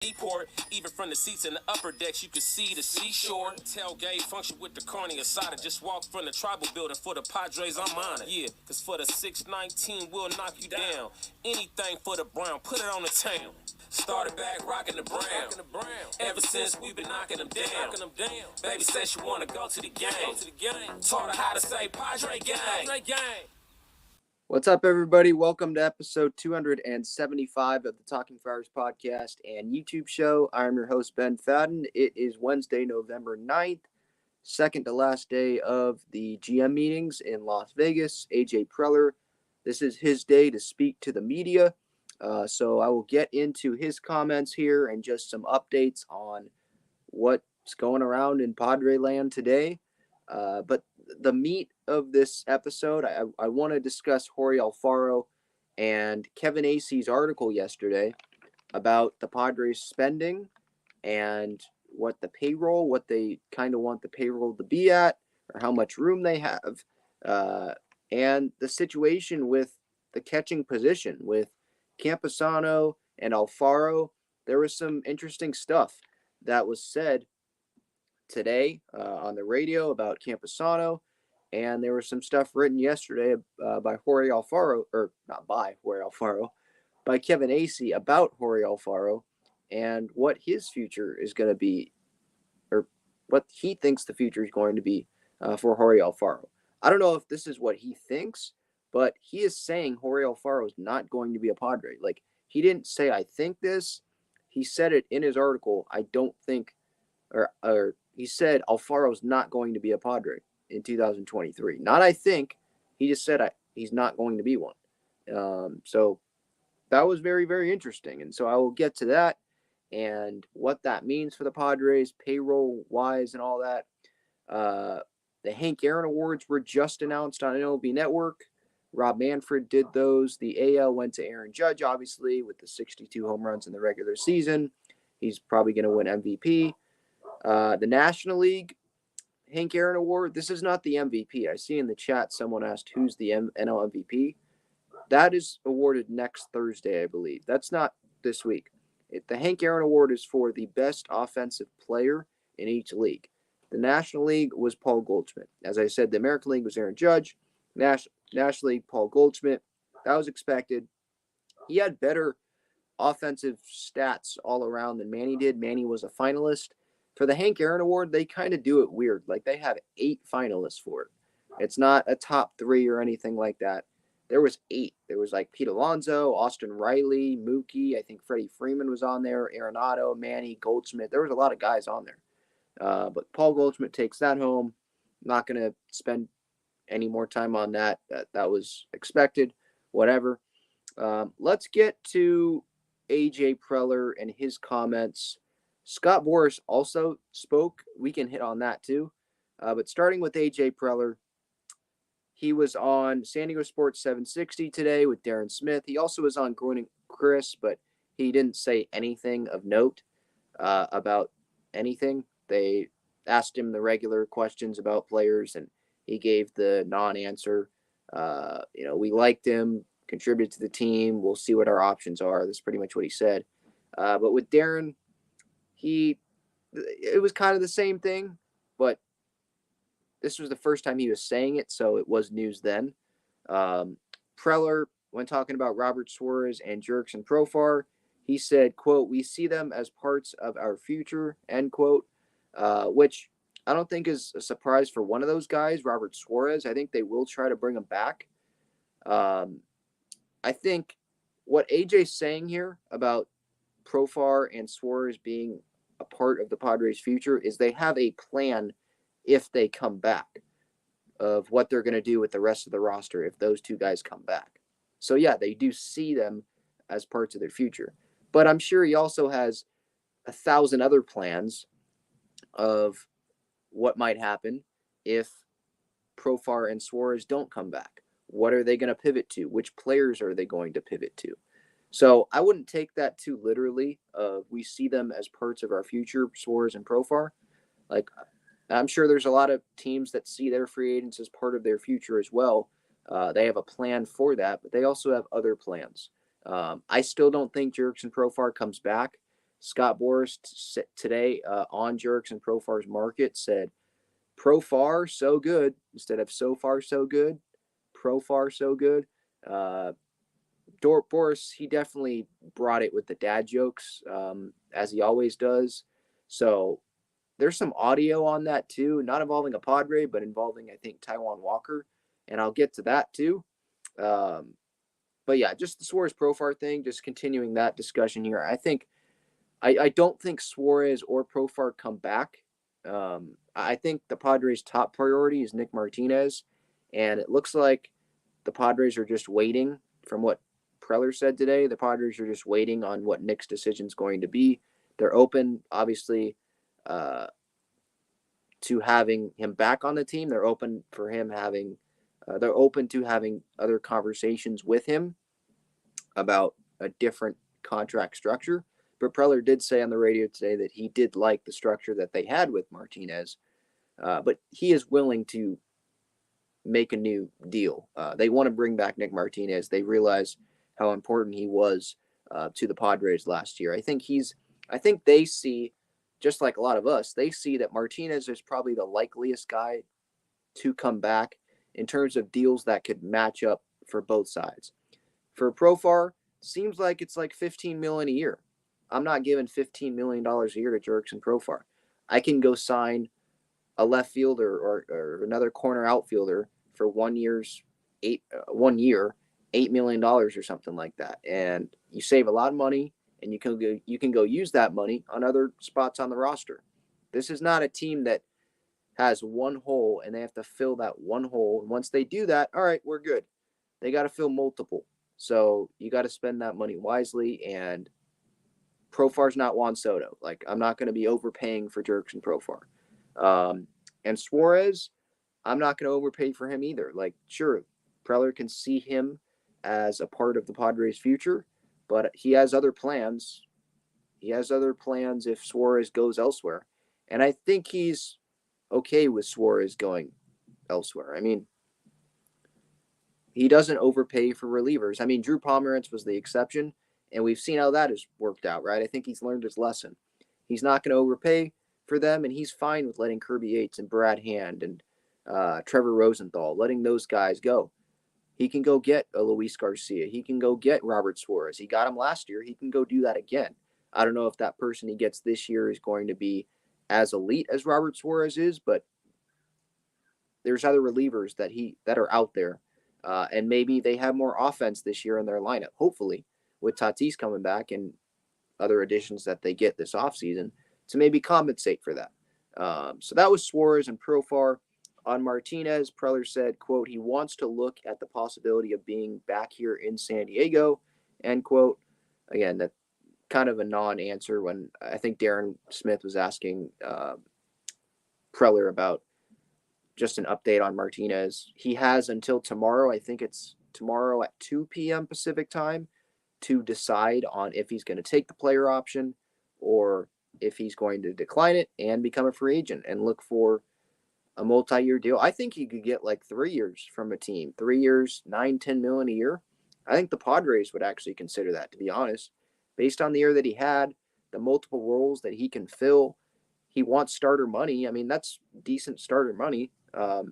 Seaport, even from the seats in the upper decks, you could see the seashore. Tailgate function with the carne asada. Just walk from the tribal building for the Padres, I'm on it. Yeah, cause for the 619, we'll knock you down. Anything for the Brown, put it on the town. Started back rocking the Brown. Ever since we've been knocking them down. Baby said she wanna go to the game. Taught her how to say Padre gang. What's up, everybody? Welcome to episode 275 of the Talking Friars podcast and YouTube show. I'm your host, Ben Fadden. It is Wednesday, November 9th, second to last day of the GM meetings in Las Vegas. A.J. Preller, this is his day to speak to the media. So I will get into his comments here and just some updates on what's going around in Padre land today. But the meat of this episode, I want to discuss Jorge Alfaro and Kevin Acee's article yesterday about the Padres spending and what they kind of want the payroll to be at, or how much room they have, and the situation with the catching position with Campusano and Alfaro. There was some interesting stuff that was said today on the radio about Campusano, and there was some stuff written yesterday by Jorge Alfaro, or not by Jorge Alfaro, by Kevin Acee about Jorge Alfaro and what his future is going to be, or what he thinks the future is going to be for Jorge Alfaro. I don't know if this is what he thinks, but he is saying Jorge Alfaro is not going to be a Padre. Like, he didn't say, I think this. He said it in his article. I don't think, or he said Alfaro's not going to be a Padre in 2023. Not I think. He just said he's not going to be one. So that was very, very interesting. And so I will get to that and what that means for the Padres, payroll-wise and all that. The Hank Aaron Awards were just announced on MLB Network. Rob Manfred did those. The AL went to Aaron Judge, obviously, with the 62 home runs in the regular season. He's probably going to win MVP. The National League Hank Aaron Award, this is not the MVP. I see in the chat someone asked who's the NL MVP. That is awarded next Thursday, I believe. That's not this week. The Hank Aaron Award is for the best offensive player in each league. The National League was Paul Goldschmidt. As I said, the American League was Aaron Judge. National League, Paul Goldschmidt. That was expected. He had better offensive stats all around than Manny did. Manny was a finalist. For the Hank Aaron Award, they kind of do it weird. Like, they have 8 finalists for it. It's not a top 3 or anything like that. There was 8. There was like Pete Alonso, Austin Riley, Mookie. I think Freddie Freeman was on there. Arenado, Manny, Goldschmidt. There was a lot of guys on there. But Paul Goldschmidt takes that home. I'm not going to spend any more time on that. That was expected. Whatever. Let's get to A.J. Preller and his comments. Scott Boras also spoke. We can hit on that too. But starting with A.J. Preller, he was on San Diego Sports 760 today with Darren Smith. He also was on Groening Chris, but he didn't say anything of note about anything. They asked him the regular questions about players, and he gave the non-answer. We liked him, contributed to the team. We'll see what our options are. That's pretty much what he said. But with Darren, it was kind of the same thing, but this was the first time he was saying it, so it was news then. Preller, when talking about Robert Suarez and Jurickson Profar, he said, quote, "We see them as parts of our future," end quote, which I don't think is a surprise for one of those guys, Robert Suarez. I think they will try to bring him back. I think what AJ's saying here about Profar and Suarez being a part of the Padres' future is they have a plan if they come back of what they're going to do with the rest of the roster if those two guys come back. So, yeah, they do see them as parts of their future. But I'm sure he also has 1,000 other plans of what might happen if Profar and Suarez don't come back. What are they going to pivot to? Which players are they going to pivot to? So I wouldn't take that too literally. We see them as parts of our future, Suarez and Profar. Like, I'm sure there's a lot of teams that see their free agents as part of their future as well. They have a plan for that, but they also have other plans. I still don't think Jurickson Profar comes back. Scott Boras today on Jerks and Profar's Market said, Profar so good instead of so far so good. Profar so good. Boras, he definitely brought it with the dad jokes, as he always does. So there's some audio on that too, not involving a Padre, but involving, I think, Taijuan Walker. And I'll get to that too. But yeah, just the Suarez Profar thing, just continuing that discussion here. I don't think Suarez or Profar come back. I think the Padres' top priority is Nick Martinez. And it looks like the Padres are just waiting. From what Preller said today, the Padres are just waiting on what Nick's decision is going to be. They're open, obviously, to having him back on the team. They're open for him having, they're open to having other conversations with him about a different contract structure. But Preller did say on the radio today that he did like the structure that they had with Martinez, but he is willing to make a new deal. They want to bring back Nick Martinez. They realize how important he was to the Padres last year. I think they see, just like a lot of us, they see that Martinez is probably the likeliest guy to come back in terms of deals that could match up for both sides. For Profar, seems like it's like $15 million a year. I'm not giving $15 million a year to Jerks and Profar. I can go sign a left fielder or another corner outfielder for 1 year, $8 million or something like that. And you save a lot of money, and you can go use that money on other spots on the roster. This is not a team that has one hole and they have to fill that one hole. And once they do that, all right, we're good. They got to fill multiple. So you got to spend that money wisely. And Profar's not Juan Soto. Like, I'm not going to be overpaying for Jerks and Profar. And Suarez, I'm not going to overpay for him either. Like, sure, Preller can see him as a part of the Padres' future, but he has other plans. He has other plans if Suarez goes elsewhere. And I think he's okay with Suarez going elsewhere. I mean, he doesn't overpay for relievers. I mean, Drew Pomeranz was the exception, and we've seen how that has worked out, right? I think he's learned his lesson. He's not going to overpay for them, and he's fine with letting Kirby Yates and Brad Hand and Trevor Rosenthal, letting those guys go. He can go get a Luis Garcia. He can go get Robert Suarez. He got him last year. He can go do that again. I don't know if that person he gets this year is going to be as elite as Robert Suarez is, but there's other relievers that are out there. And maybe they have more offense this year in their lineup, hopefully, with Tatis coming back and other additions that they get this offseason to maybe compensate for that. So that was Suarez and Profar. On Martinez, Preller said, quote, he wants to look at the possibility of being back here in San Diego, end quote. Again, that kind of a non-answer when I think Darren Smith was asking Preller about just an update on Martinez. He has until tomorrow, I think it's tomorrow at 2 p.m. Pacific time, to decide on if he's going to take the player option or if he's going to decline it and become a free agent and look for a multi-year deal. I think he could get like 3 years from a team. 3 years, $9-10 million a year. I think the Padres would actually consider that, to be honest. Based on the year that he had, the multiple roles that he can fill, he wants starter money. I mean, that's decent starter money.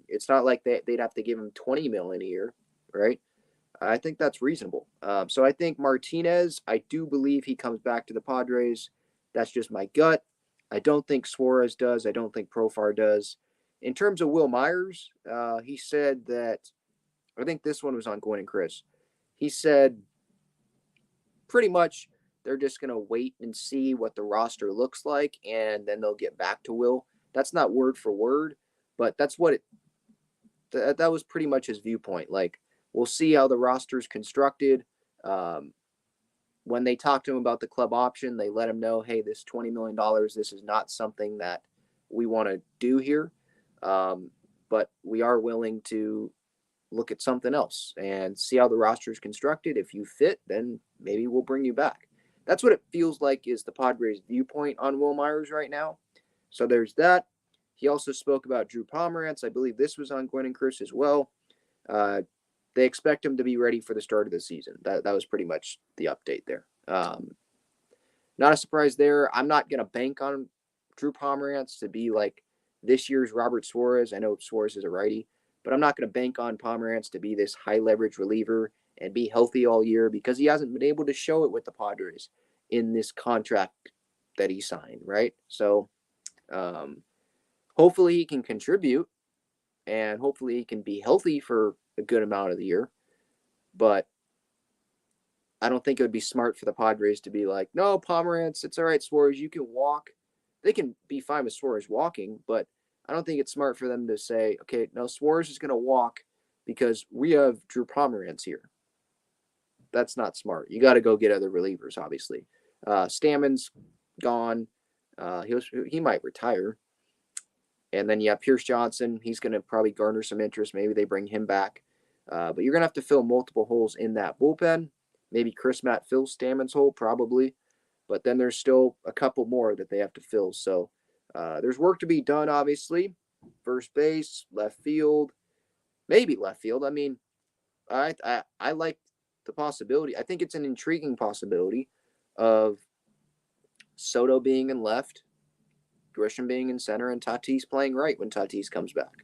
It's not like they'd have to give him $20 million a year, right? I think that's reasonable. So I think Martinez, I do believe he comes back to the Padres. That's just my gut. I don't think Suarez does. I don't think Profar does. In terms of Will Myers, he said that, I think this one was on Gwen and Chris. He said pretty much they're just going to wait and see what the roster looks like, and then they'll get back to Will. That's not word for word, but that's what that was pretty much his viewpoint. Like, we'll see how the roster's constructed. When they talk to him about the club option, they let him know, hey, this $20 million, this is not something that we want to do here. But we are willing to look at something else and see how the roster is constructed. If you fit, then maybe we'll bring you back. That's what it feels like is the Padres' viewpoint on Will Myers right now. So there's that. He also spoke about Drew Pomeranz. I believe this was on Gwen and Chris as well. They expect him to be ready for the start of the season. That was pretty much the update there. not a surprise there. I'm not going to bank on Drew Pomerantz to be like this year's Robert Suarez. I know Suarez is a righty, but I'm not going to bank on Pomerantz to be this high leverage reliever and be healthy all year because he hasn't been able to show it with the Padres in this contract that he signed, right? So hopefully he can contribute and hopefully he can be healthy for a good amount of the year. But I don't think it would be smart for the Padres to be like, no, Pomerantz, it's all right, Suarez, you can walk. They can be fine with Suarez walking, but I don't think it's smart for them to say, okay, no, Suarez is going to walk because we have Drew Pomerantz here. That's not smart. You got to go get other relievers, obviously. Stammen's gone. He might retire. And then you have Pierce Johnson. He's going to probably garner some interest. Maybe they bring him back. But you're going to have to fill multiple holes in that bullpen. Maybe Chris Matt fills Stammen's hole, probably. But then there's still a couple more that they have to fill. So there's work to be done, obviously. First base, left field, maybe left field. I mean, I like the possibility. I think it's an intriguing possibility of Soto being in left, Grisham being in center, and Tatis playing right when Tatis comes back.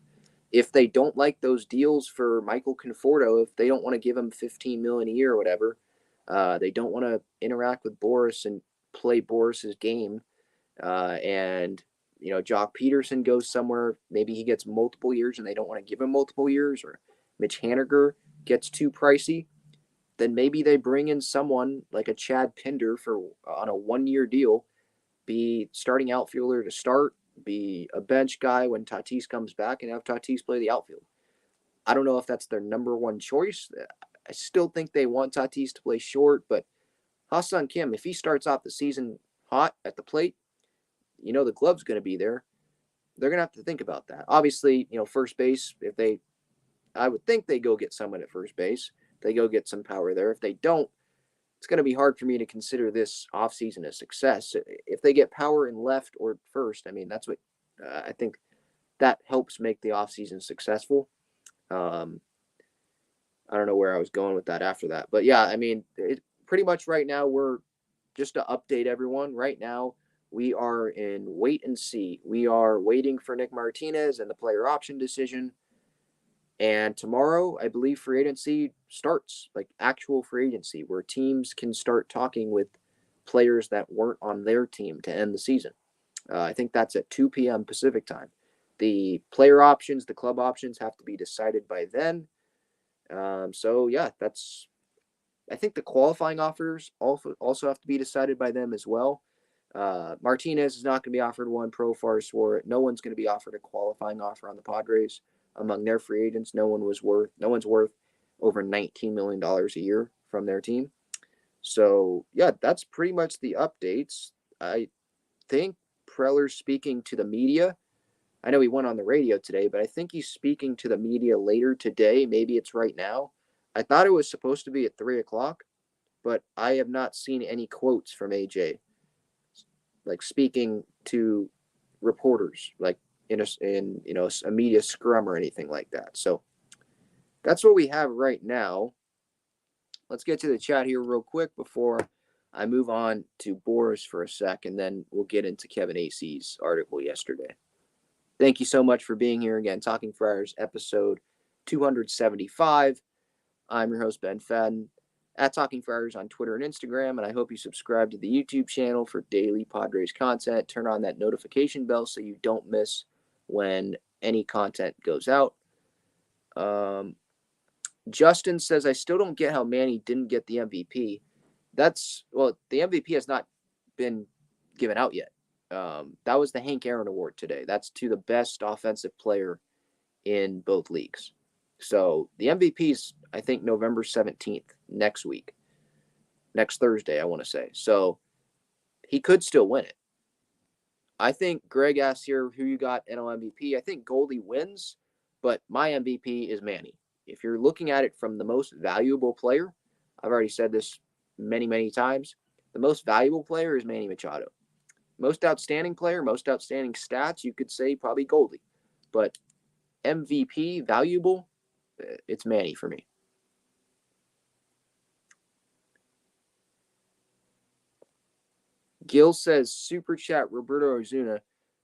If they don't like those deals for Michael Conforto, if they don't want to give him $15 million a year or whatever, they don't want to interact with Boras and play Boras's game, and Jock Peterson goes somewhere, maybe he gets multiple years and they don't want to give him multiple years, or Mitch Haniger gets too pricey, then maybe they bring in someone like a Chad Pinder on a 1-year deal, be starting outfielder to start, be a bench guy when Tatis comes back, and have Tatis play the outfield. I don't know if that's their number one choice. I still think they want Tatis to play short, but Ha-Seong Kim, if he starts off the season hot at the plate, the glove's going to be there. They're going to have to think about that. Obviously, first base, I would think they go get someone at first base. They go get some power there. If they don't, it's going to be hard for me to consider this offseason a success. If they get power in left or first, I mean, that's what I think that helps make the offseason successful. I don't know where I was going with that after that. But, yeah, I mean, pretty much right now we're just to update everyone. Right now we are in wait and see. We are waiting for Nick Martinez and the player option decision. And tomorrow, I believe free agency starts, like actual free agency, where teams can start talking with players that weren't on their team to end the season. I think that's at 2 p.m. Pacific time. The player options, the club options have to be decided by then. So, yeah, I think the qualifying offers also have to be decided by them as well. Martinez is not going to be offered one. Profar swore it. No one's going to be offered a qualifying offer on the Padres. Among their free agents, no one's worth over $19 million a year from their team. So, yeah, that's pretty much the updates. I think Preller's speaking to the media. I know he went on the radio today, but I think he's speaking to the media later today. Maybe it's right now. I thought it was supposed to be at 3 o'clock, but I have not seen any quotes from AJ, like speaking to reporters, like in a media scrum or anything like that. So that's what we have right now. Let's get to the chat here real quick before I move on to Boras for a sec, and then we'll get into Kevin Acee's article yesterday. Thank you so much for being here again. Talking Friars, episode 275. I'm your host, Ben Fadden, at Talking Friars on Twitter and Instagram, and I hope you subscribe to the YouTube channel for daily Padres content. Turn on that notification bell so you don't miss when any content goes out. Justin says, I still don't get how Manny didn't get the MVP. The MVP has not been given out yet. That was the Hank Aaron Award today. That's to the best offensive player in both leagues. So the MVP is, I think, November 17th, next Thursday, I want to say. So he could still win it. I think Greg asked here who you got NL MVP. I think Goldie wins, but my MVP is Manny. If you're looking at it from the most valuable player, I've already said this many, many times, the most valuable player is Manny Machado. Most outstanding player, most outstanding stats, you could say probably Goldie. But MVP, valuable, it's Manny for me. Gil says super chat Roberto Ozuna.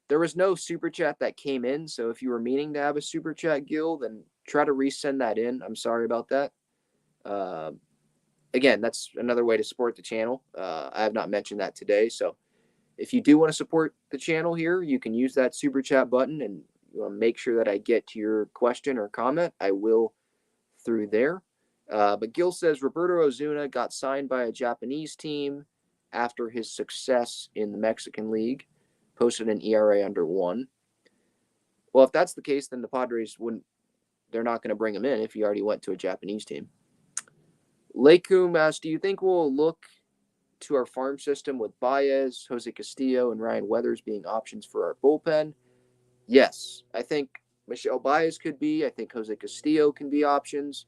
There was no super chat that came in, so if you were meaning to have a super chat, Gil, then try to resend that in. I'm sorry about that. Again, that's another way to support the channel. I have not mentioned that today, so if you do want to support the channel here, you can use that super chat button, and you want to make sure that I get to your question or comment. I will through there. But Gil says Roberto Ozuna got signed by a Japanese team after his success in the Mexican League, posted an ERA under 1. Well, if that's the case, then the Padres they're not going to bring him in if he already went to a Japanese team. Lakum asks, do you think we'll look to our farm system with Baez, Jose Castillo, and Ryan Weathers being options for our bullpen? Yes, I think Michelle Baez could be. I think Jose Castillo can be options.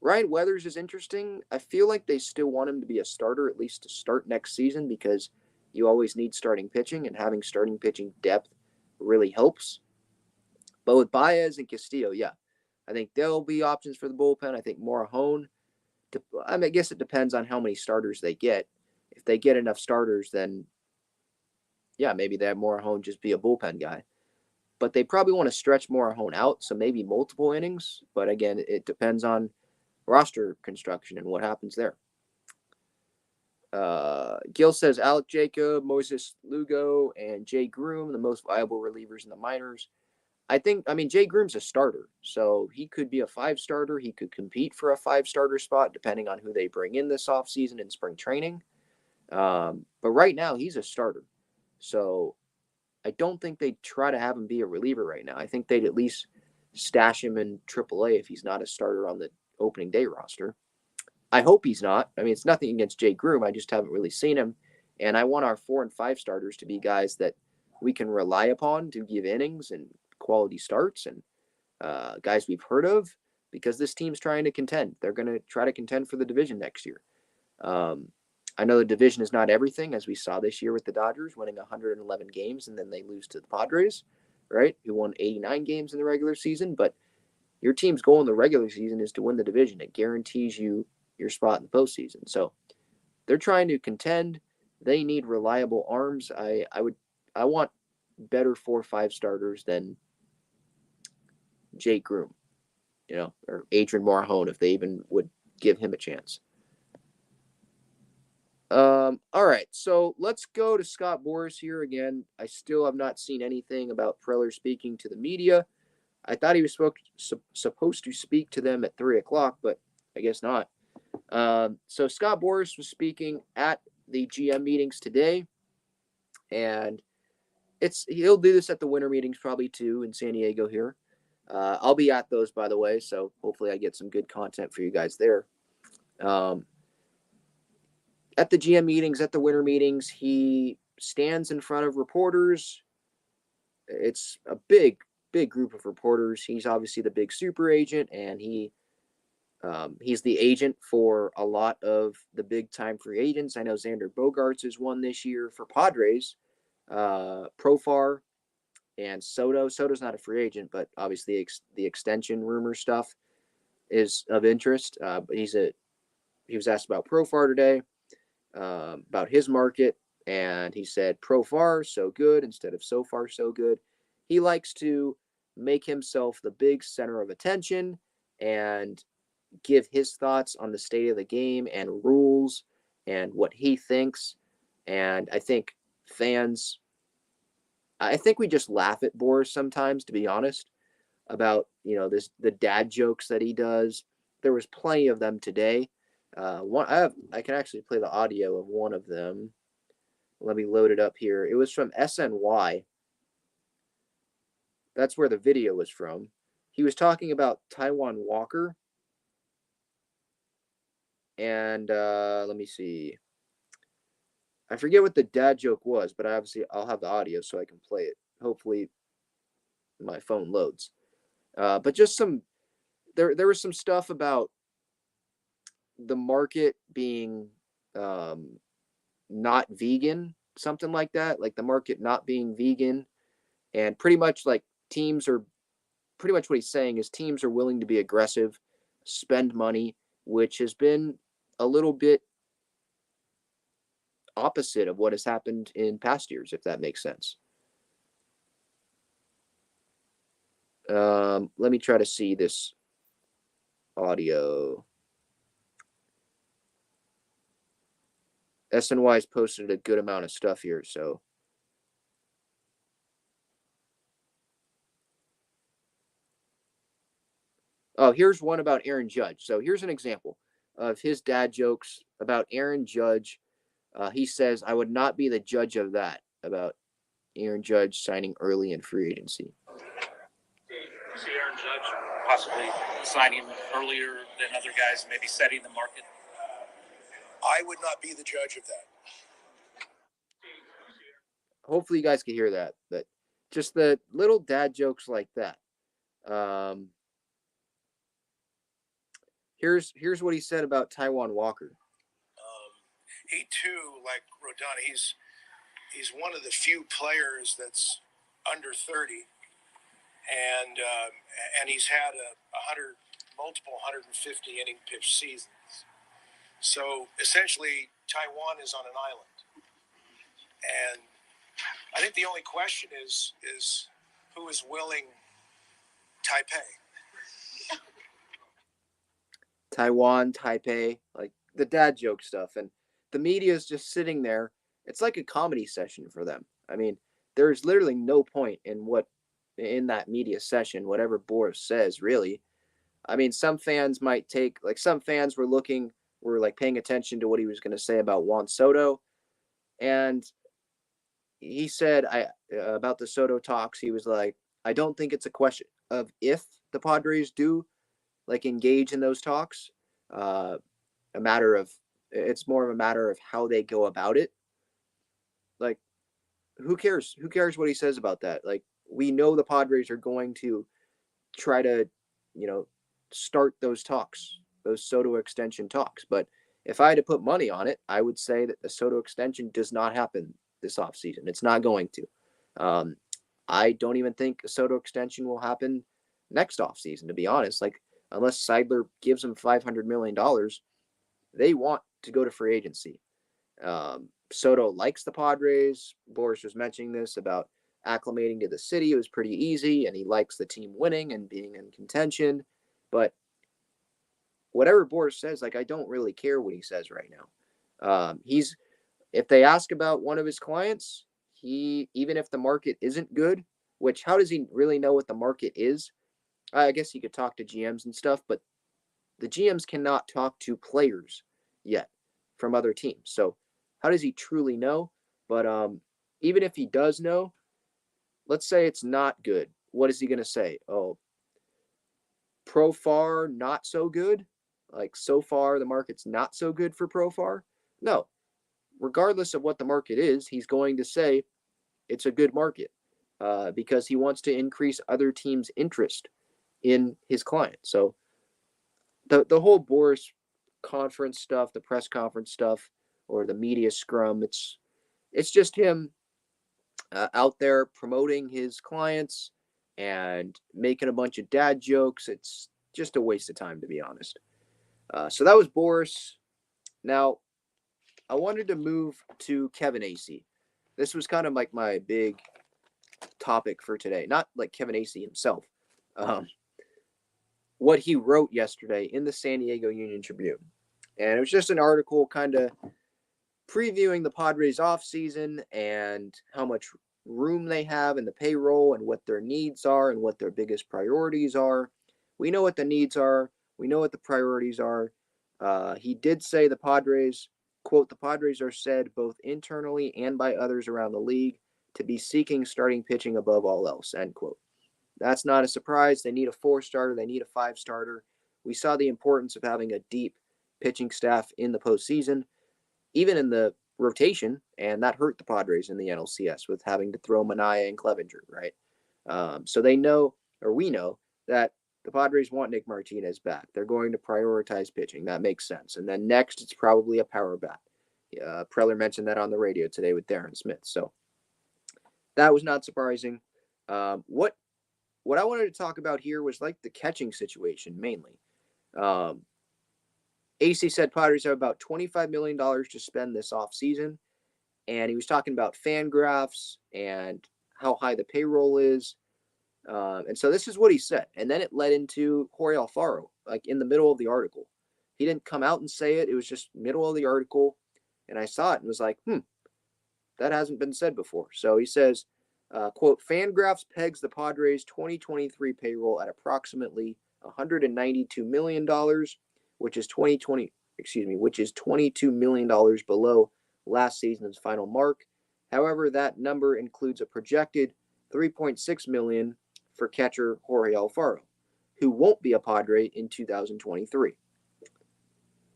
Ryan Weathers is interesting. I feel like they still want him to be a starter, at least to start next season, because you always need starting pitching, and having starting pitching depth really helps. But with Baez and Castillo, yeah, I think they'll be options for the bullpen. I think Morejon, I guess it depends on how many starters they get. If they get enough starters, then yeah, maybe they have Morejon just be a bullpen guy. But they probably want to stretch Morejon out, so maybe multiple innings. But again, it depends on roster construction and what happens there. Gil says Alec Jacob, Moses Lugo, and Jay Groom, the most viable relievers in the minors. Jay Groom's a starter, so he could be a 5-starter. He could compete for a 5-starter spot depending on who they bring in this offseason in spring training. But right now, he's a starter. So I don't think they'd try to have him be a reliever right now. I think they'd at least stash him in AAA if he's not a starter on the opening day roster. I hope he's not. I mean, it's nothing against Jay Groom. I just haven't really seen him. And I want our 4 and 5 starters to be guys that we can rely upon to give innings and quality starts, and guys we've heard of, because this team's trying to contend. They're going to try to contend for the division next year. I know the division is not everything, as we saw this year with the Dodgers winning 111 games and then they lose to the Padres, right, who won 89 games in the regular season. But your team's goal in the regular season is to win the division. It guarantees you your spot in the postseason. So they're trying to contend. They need reliable arms. I want better 4 or 5 starters than Jake Groom, or Adrian Morejon, if they even would give him a chance. All right, so let's go to Scott Boras here again. I still have not seen anything about Preller speaking to the media. I thought he was supposed to speak to them at 3 o'clock, but I guess not. So Scott Boras was speaking at the GM meetings today, and he'll do this at the winter meetings probably too in San Diego here. I'll be at those, by the way, so hopefully I get some good content for you guys there. At the GM meetings, at the winter meetings, he stands in front of reporters. It's a big group of reporters. He's obviously the big super agent, and he's the agent for a lot of the big-time free agents. I know Xander Bogaerts is one this year for Padres. Profar and Soto. Soto's not a free agent, but obviously the extension rumor stuff is of interest. But he was asked about Profar today, about his market, and he said Profar, so good, instead of so far, so good. He likes to make himself the big center of attention and give his thoughts on the state of the game and rules and what he thinks. And I think we just laugh at Boras sometimes, to be honest, about, the dad jokes that he does. There was plenty of them today. I can actually play the audio of one of them. Let me load it up here. It was from SNY. That's where the video was from. He was talking about Taijuan Walker. And let me see. I forget what the dad joke was, but I'll have the audio so I can play it. Hopefully my phone loads. But just there was some stuff about the market being not vegan, something like that, like the market not being vegan, and pretty much what he's saying is teams are willing to be aggressive, spend money, which has been a little bit opposite of what has happened in past years, if that makes sense. Let me try to see this audio. SNY's posted a good amount of stuff here, so. Oh, here's one about Aaron Judge. So here's an example of his dad jokes about Aaron Judge. He says, "I would not be the judge of that," about Aaron Judge signing early in free agency. See Aaron Judge possibly signing earlier than other guys, maybe setting the market? I would not be the judge of that. Hopefully you guys can hear that, but just the little dad jokes like that. Here's what he said about Taijuan Walker. He too, like Rodon, he's one of the few players that's under 30, and he's had multiple 150 inning pitch seasons. So essentially, Taijuan is on an island, and I think the only question is who is willing Taipei. Taiwan, Taipei, like the dad joke stuff. And the media is just sitting there. It's like a comedy session for them. I mean, there's literally no point in that media session, whatever Boras says, really. I mean, some fans might take, like some fans were like paying attention to what he was going to say about Juan Soto. And he said about the Soto talks, he was like, I don't think it's a question of if the Padres do like engage in those talks. It's more of a matter of how they go about it. Like, who cares? Who cares what he says about that? Like, we know the Padres are going to try to, start those talks, those Soto extension talks. But if I had to put money on it, I would say that the Soto extension does not happen this offseason. It's not going to. I don't even think a Soto extension will happen next offseason, to be honest. Like, unless Seidler gives them $500 million, they want to go to free agency. Soto likes the Padres. Boras was mentioning this about acclimating to the city. It was pretty easy, and he likes the team winning and being in contention. But whatever Boras says, like, I don't really care what he says right now. If they ask about one of his clients, even if the market isn't good, which how does he really know what the market is? I guess he could talk to GMs and stuff, but the GMs cannot talk to players yet from other teams. So how does he truly know? But even if he does know, let's say it's not good. What is he going to say? Oh, Profar, not so good? Like, so far, the market's not so good for Profar? No. Regardless of what the market is, he's going to say it's a good market because he wants to increase other teams' interest in his client. So the whole Boras conference stuff, the press conference stuff, or the media scrum, it's just him out there promoting his clients and making a bunch of dad jokes. It's just a waste of time, to be honest. So that was Boras. Now, I wanted to move to Kevin Acee. This was kind of like my big topic for today. Not like Kevin Acee himself. What he wrote yesterday in the San Diego Union Tribune. And it was just an article kind of previewing the Padres offseason and how much room they have in the payroll and what their needs are and what their biggest priorities are. We know what the needs are. We know what the priorities are. He did say the Padres, quote, the Padres are said both internally and by others around the league to be seeking starting pitching above all else, end quote. That's not a surprise. They need a 4-starter. They need a 5-starter. We saw the importance of having a deep pitching staff in the postseason, even in the rotation, and that hurt the Padres in the NLCS with having to throw Manaea and Clevenger, right? So they know, or we know, that the Padres want Nick Martinez back. They're going to prioritize pitching. That makes sense. And then next, it's probably a power bat. Preller mentioned that on the radio today with Darren Smith. So that was not surprising. What I wanted to talk about here was like the catching situation mainly. Acee said Padres have about $25 million to spend this offseason. and he was talking about fan graphs and how high the payroll is. And so this is what he said. And then it led into Jorge Alfaro, like in the middle of the article. He didn't come out and say it. It was just middle of the article. And I saw it and was like, that hasn't been said before. So he says, quote, Fangraphs pegs the Padres 2023 payroll at approximately $192 million, which is $22 million below last season's final mark. However, that number includes a projected $3.6 million for catcher Jorge Alfaro, who won't be a Padre in 2023.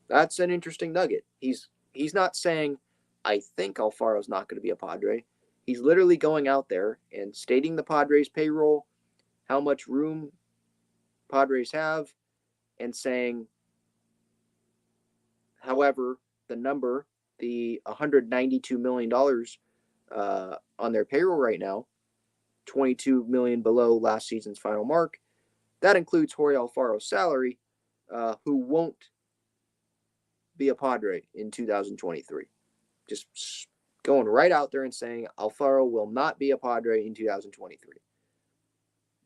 That's an interesting nugget. He's not saying, I think Alfaro's not going to be a Padre. He's literally going out there and stating the Padres' payroll, how much room Padres have, and saying, however, the number, the $192 million on their payroll right now, $22 million below last season's final mark, that includes Jorge Alfaro's salary, who won't be a Padre in 2023. Just going right out there and saying Alfaro will not be a Padre in 2023.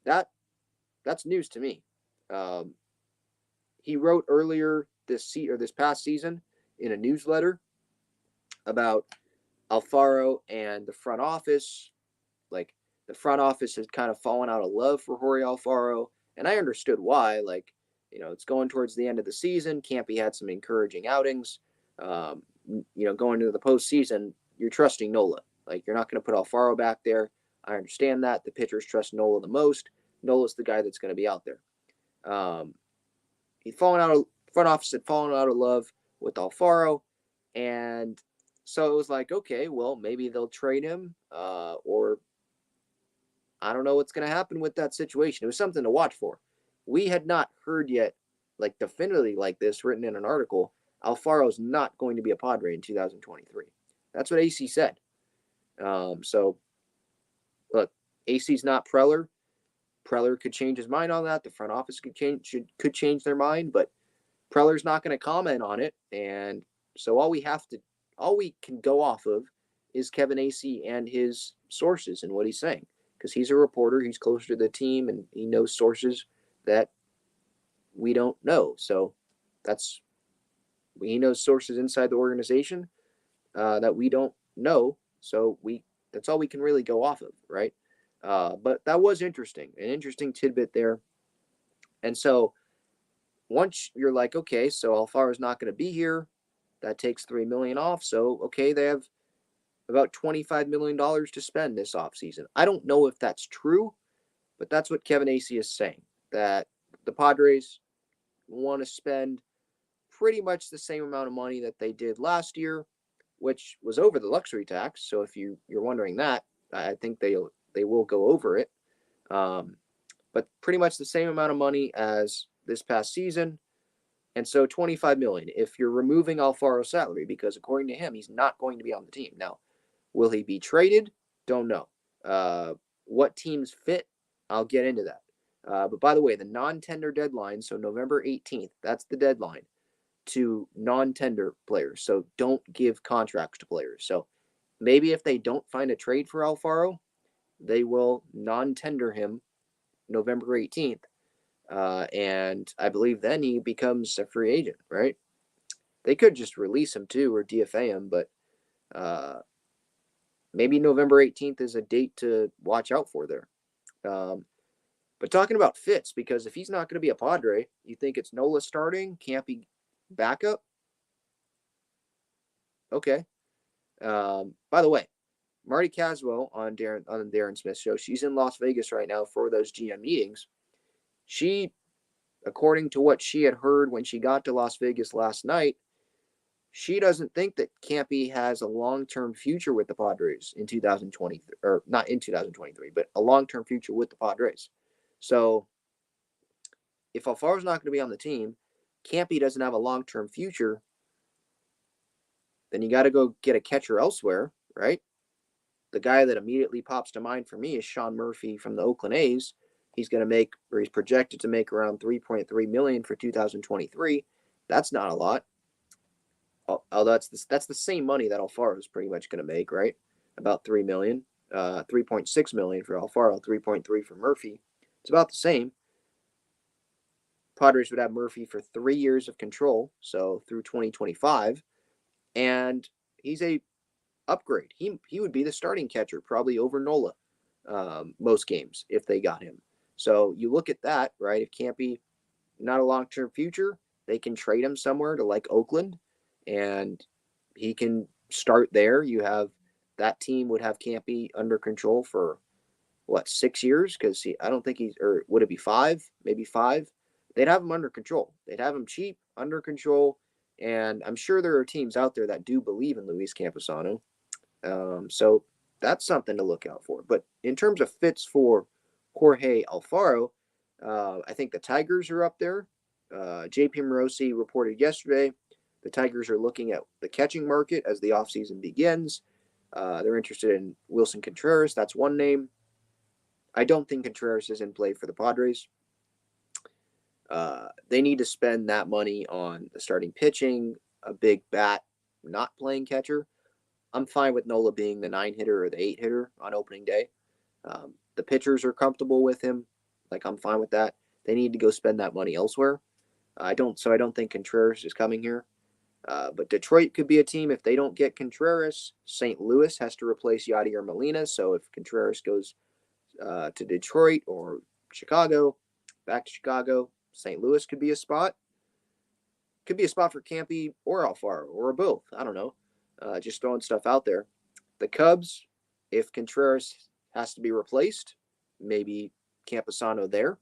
That's news to me. He wrote earlier this past season in a newsletter about Alfaro and the front office. Like, the front office has kind of fallen out of love for Jorge Alfaro, and I understood why. Like, it's going towards the end of the season. Campy had some encouraging outings. Going into the postseason, you're trusting Nola. Like, you're not going to put Alfaro back there. I understand that. The pitchers trust Nola the most. Nola's the guy that's going to be out there. Front office had fallen out of love with Alfaro, and so it was like, okay, well, maybe they'll trade him, or I don't know what's going to happen with that situation. It was something to watch for. We had not heard yet, like, definitively like this, written in an article, Alfaro's not going to be a Padre in 2023. That's what Acee said. So, look, Acee's not Preller. Preller could change his mind on that. The front office could change their mind, but Preller's not going to comment on it. And so all we can go off of is Kevin Acee and his sources and what he's saying, because he's a reporter. He's closer to the team, and he knows sources that we don't know. So he knows sources inside the organization that we don't know. So that's all we can really go off of, right? But that was interesting, an interesting tidbit there. And so once you're like, okay, so Alfaro's not going to be here, that takes $3 million off. So, okay, they have about $25 million to spend this offseason. I don't know if that's true, but that's what Kevin Acee is saying, that the Padres want to spend pretty much the same amount of money that they did last year, which was over the luxury tax. So if you're wondering that, I think they will go over it. But pretty much the same amount of money as this past season. And so $25 million if you're removing Alfaro's salary, because according to him, he's not going to be on the team. Now, will he be traded? Don't know. What teams fit? I'll get into that. But by the way, the non-tender deadline, so November 18th, that's the deadline to non-tender players. So don't give contracts to players. So maybe if they don't find a trade for Alfaro, they will non-tender him November 18th. And I believe then he becomes a free agent, right? They could just release him too, or DFA him, but maybe November 18th is a date to watch out for there. But talking about fits, because if he's not going to be a Padre, you think it's Nola starting, Campy backup? Okay. By the way, Marty Caswell on Darren Smith's show, she's in Las Vegas right now for those GM meetings. She, according to what she had heard when she got to Las Vegas last night, she doesn't think that Campy has a long-term future with the Padres in 2020, or not in 2023, but a long-term future with the Padres. So if Alfaro's not going to be on the team, Campy doesn't have a long-term future, then you got to go get a catcher elsewhere, right? The guy that immediately pops to mind for me is Sean Murphy from the Oakland A's. He's projected to make around $3.3 million for 2023. That's not a lot. although that's the same money that Alfaro is pretty much going to make, right? About 3 million, 3.6 million for Alfaro, 3.3 for Murphy. It's about the same. Padres would have Murphy for 3 years of control, so through 2025, and he's a upgrade. He would be the starting catcher probably over Nola most games if they got him. So you look at that, right? If Campy not a long-term future, they can trade him somewhere to like Oakland, and he can start there. You have that team would have Campy under control for what 6 years because I don't think he's or would it be 5, maybe 5. They'd have him under control. They'd have him cheap, under control, and I'm sure there are teams out there that do believe in Luis Camposano. So that's something to look out for. But in terms of fits for Jorge Alfaro, I think the Tigers are up there. JP Morosi reported yesterday the Tigers are looking at the catching market as the offseason begins. They're interested in Wilson Contreras. That's one name. I don't think Contreras is in play for the Padres. They need to spend that money on the starting pitching, a big bat, not playing catcher. I'm fine with Nola being the 9 hitter or the 8 hitter on opening day. The pitchers are comfortable with him. Like, I'm fine with that. They need to go spend that money elsewhere. I don't think Contreras is coming here. But Detroit could be a team if they don't get Contreras. St. Louis has to replace Yadier Molina. So if Contreras goes to Detroit or Chicago, back to Chicago, St. Louis could be a spot. Could be a spot for Campy or Alfaro or both. I don't know. Just throwing stuff out there. The Cubs, if Contreras has to be replaced, maybe Camposano there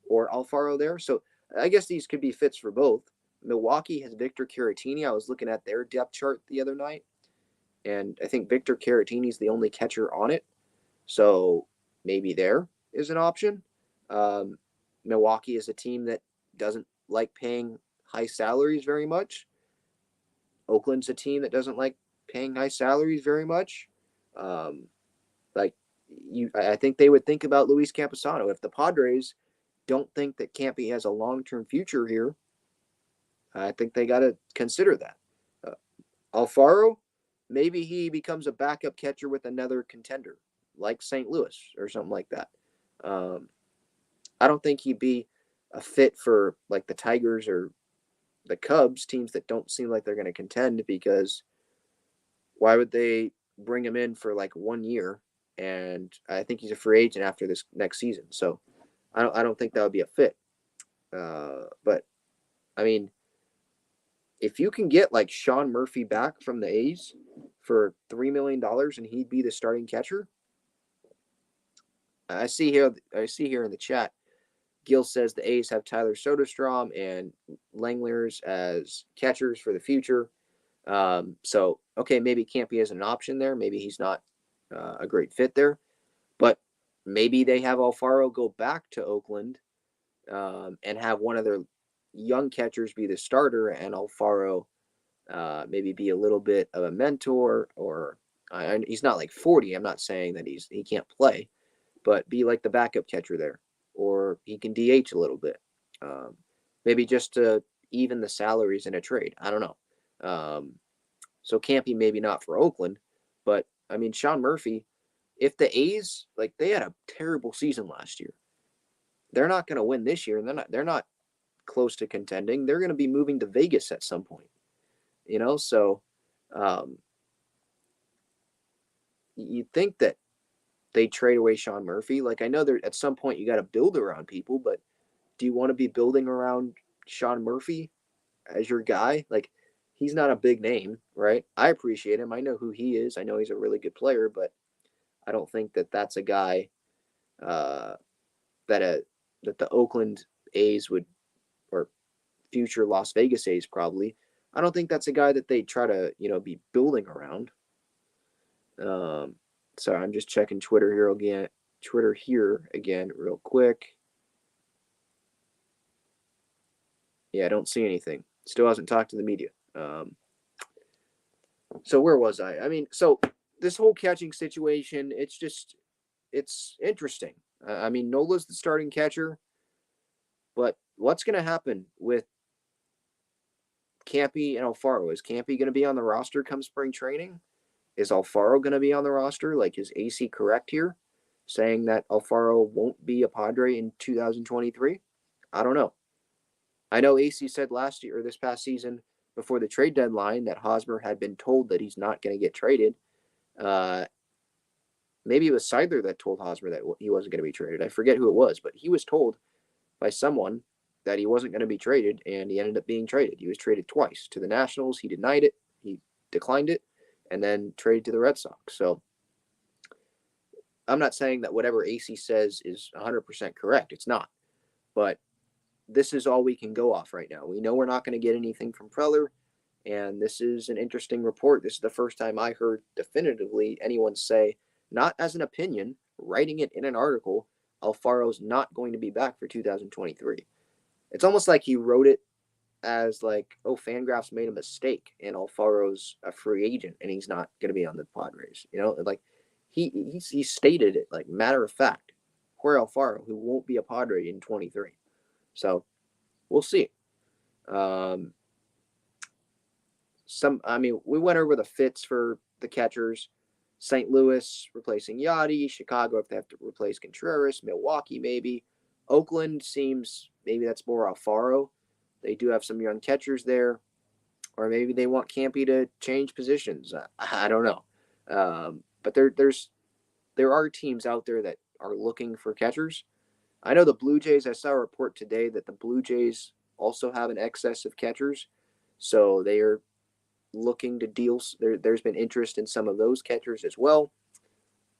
or Alfaro there. So I guess these could be fits for both. Milwaukee has Victor Caratini. I was looking at their depth chart the other night, and I think Victor Caratini is the only catcher on it. So maybe there is an option. Milwaukee is a team that doesn't like paying high salaries very much. Oakland's a team that doesn't like paying high salaries very much. I think they would think about Luis Camposano. If the Padres don't think that Campy has a long-term future here, I think they got to consider that. Alfaro, maybe he becomes a backup catcher with another contender, like St. Louis or something like that. I don't think he'd be a fit for like the Tigers or the Cubs, teams that don't seem like they're going to contend, because why would they bring him in for like 1 year? And I think he's a free agent after this next season. So I don't think that would be a fit. But I mean, if you can get like Sean Murphy back from the A's for $3 million and he'd be the starting catcher. I see here in the chat, Gil says the A's have Tyler Soderstrom and Langlers as catchers for the future. So, okay, maybe Campy is an option there. Maybe he's not a great fit there. But maybe they have Alfaro go back to Oakland and have one of their young catchers be the starter, and Alfaro maybe be a little bit of a mentor, or he's not like 40. I'm not saying that he can't play, but be like the backup catcher there, or he can DH a little bit, maybe just to even the salaries in a trade. I don't know. So Campy maybe not for Oakland, but I mean Sean Murphy. If the A's, like, they had a terrible season last year, they're not going to win this year, and they're not close to contending. They're going to be moving to Vegas at some point, So you'd think that they trade away Sean Murphy. Like, I know there at some point you got to build around people, but do you want to be building around Sean Murphy as your guy? Like, he's not a big name, right? I appreciate him. I know who he is. I know he's a really good player, but I don't think that that's a guy that the Oakland A's would, or future Las Vegas A's probably. I don't think that's a guy that they try to be building around. Sorry, I'm just checking Twitter here again real quick. Yeah, I don't see anything. Still hasn't talked to the media. So where was I? I mean, so this whole catching situation, it's interesting. I mean, Nola's the starting catcher, but what's going to happen with Campy and Alfaro. Is Campy going to be on the roster come spring training? Is Alfaro going to be on the roster? Like, is Acee correct here, saying that Alfaro won't be a Padre in 2023? I don't know. I know Acee said last year or this past season before the trade deadline that Hosmer had been told that he's not going to get traded. Maybe it was Seidler that told Hosmer that he wasn't going to be traded. I forget who it was, but he was told by someone that he wasn't going to be traded, and he ended up being traded. He was traded twice to the Nationals. He denied it. He declined it, and then traded to the Red Sox. So I'm not saying that whatever Acee says is 100% correct. It's not. But this is all we can go off right now. We know we're not going to get anything from Preller, and this is an interesting report. This is the first time I heard definitively anyone say, not as an opinion, writing it in an article, Alfaro's not going to be back for 2023. It's almost like he wrote it as like, oh, Fangraphs made a mistake and Alfaro's a free agent and he's not going to be on the Padres. You know, like he stated it like matter of fact. Jorge Alfaro, who won't be a Padre in 23. So we'll see. We went over the fits for the catchers. St. Louis replacing Yachty, Chicago if they have to replace Contreras, Milwaukee maybe. Oakland seems maybe that's more Alfaro. They do have some young catchers there. Or maybe they want Campy to change positions. I don't know. But there are teams out there that are looking for catchers. I know the Blue Jays, I saw a report today that the Blue Jays also have an excess of catchers. So they are looking to deal. There's been interest in some of those catchers as well.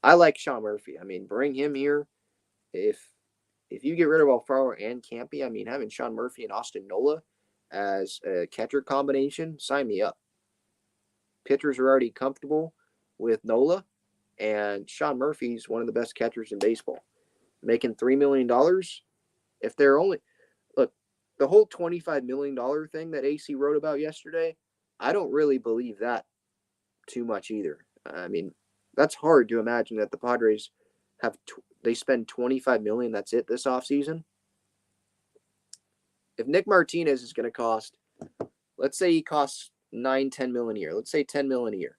I like Sean Murphy. I mean, bring him here. If you get rid of Alfaro and Campy, I mean, having Sean Murphy and Austin Nola as a catcher combination, sign me up. Pitchers are already comfortable with Nola, and Sean Murphy's one of the best catchers in baseball. Making $3 million. If they're only look, the whole $25 million thing that Acee wrote about yesterday, I don't really believe that too much either. I mean, that's hard to imagine that the Padres they spend $25 million. That's it this offseason. If Nick Martinez is going to cost, let's say he costs $9-10 million a year. Let's say $10 million a year.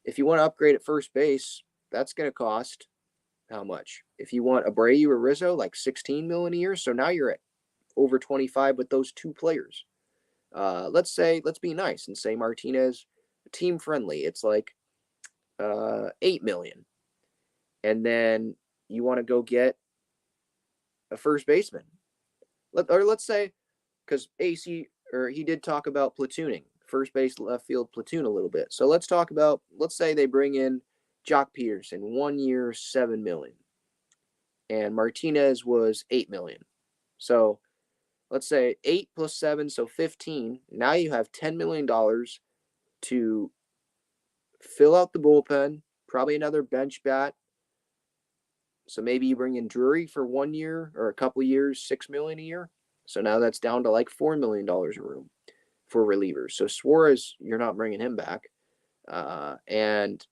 If you want to upgrade at first base, that's going to cost how much? If you want Abreu or Rizzo, like $16 million a year. So now you're at over 25 with those two players. Let's be nice and say Martinez, team friendly. It's like $8 million. And then you want to go get a first baseman. Let's say, because Acee, or he did talk about platooning, first base, left field platoon a little bit. So let's say they bring in Jock Peterson, 1 year, $7 million. And Martinez was $8 million. So let's say 8 plus 7, so 15. Now you have $10 million to fill out the bullpen, probably another bench bat. So maybe you bring in Drury for 1 year or a couple years, $6 million a year. So now that's down to like $4 million a room for relievers. So Suarez, you're not bringing him back. And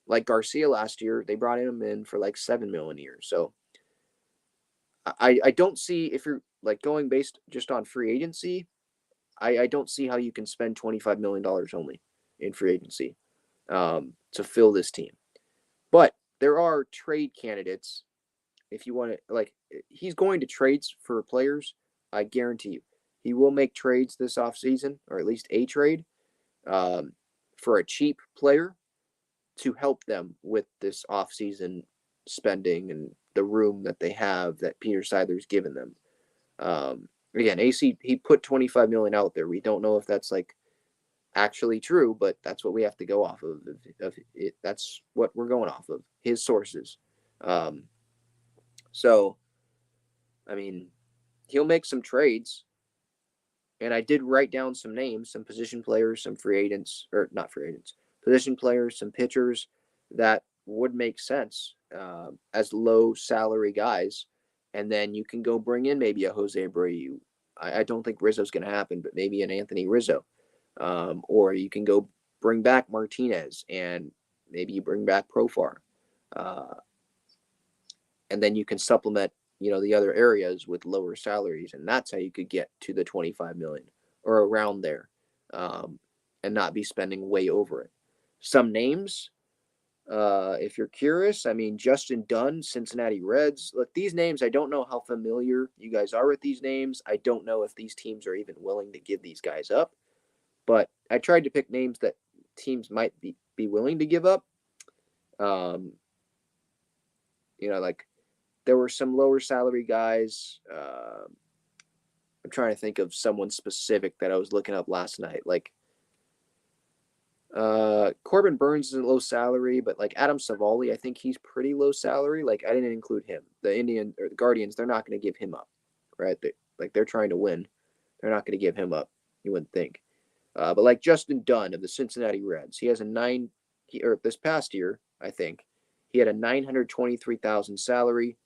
like Garcia last year, they brought him in for like $7 million a year. So I don't see, if you're like going based just on free agency, I don't see how you can spend $25 million only in free agency to fill this team. But there are trade candidates. If you want to, like, he's going to trades for players. I guarantee you. He will make trades this offseason, or at least a trade, for a cheap player to help them with this offseason spending and the room that they have that Peter Seidler's given them. Again, Acee, he put $25 million out there. We don't know if that's like actually true, but that's what we have to go off of it. That's what we're going off of, his sources. So, I mean, he'll make some trades. And I did write down some names, some position players, some free agents, or not free agents, position players, some pitchers that would make sense as low salary guys. And then you can go bring in maybe a Jose Abreu. I don't think Rizzo's going to happen, but maybe an Anthony Rizzo. Or you can go bring back Martinez and maybe you bring back Profar. And then you can supplement, the other areas with lower salaries. And that's how you could get to the 25 million or around there. and not be spending way over it. Some names, if you're curious, I mean, Justin Dunn, Cincinnati Reds. Look, these names, I don't know how familiar you guys are with these names. I don't know if these teams are even willing to give these guys up. But I tried to pick names that teams might be willing to give up. Like there were some lower salary guys. I'm trying to think of someone specific that I was looking up last night. Like Corbin Burns isn't low salary, but like Adam Savali, I think he's pretty low salary. Like I didn't include him. The Guardians, they're not going to give him up, right? They're trying to win. They're not going to give him up. You wouldn't think. But like Justin Dunn of the Cincinnati Reds, he has this past year, I think, he had a $923,000 salary,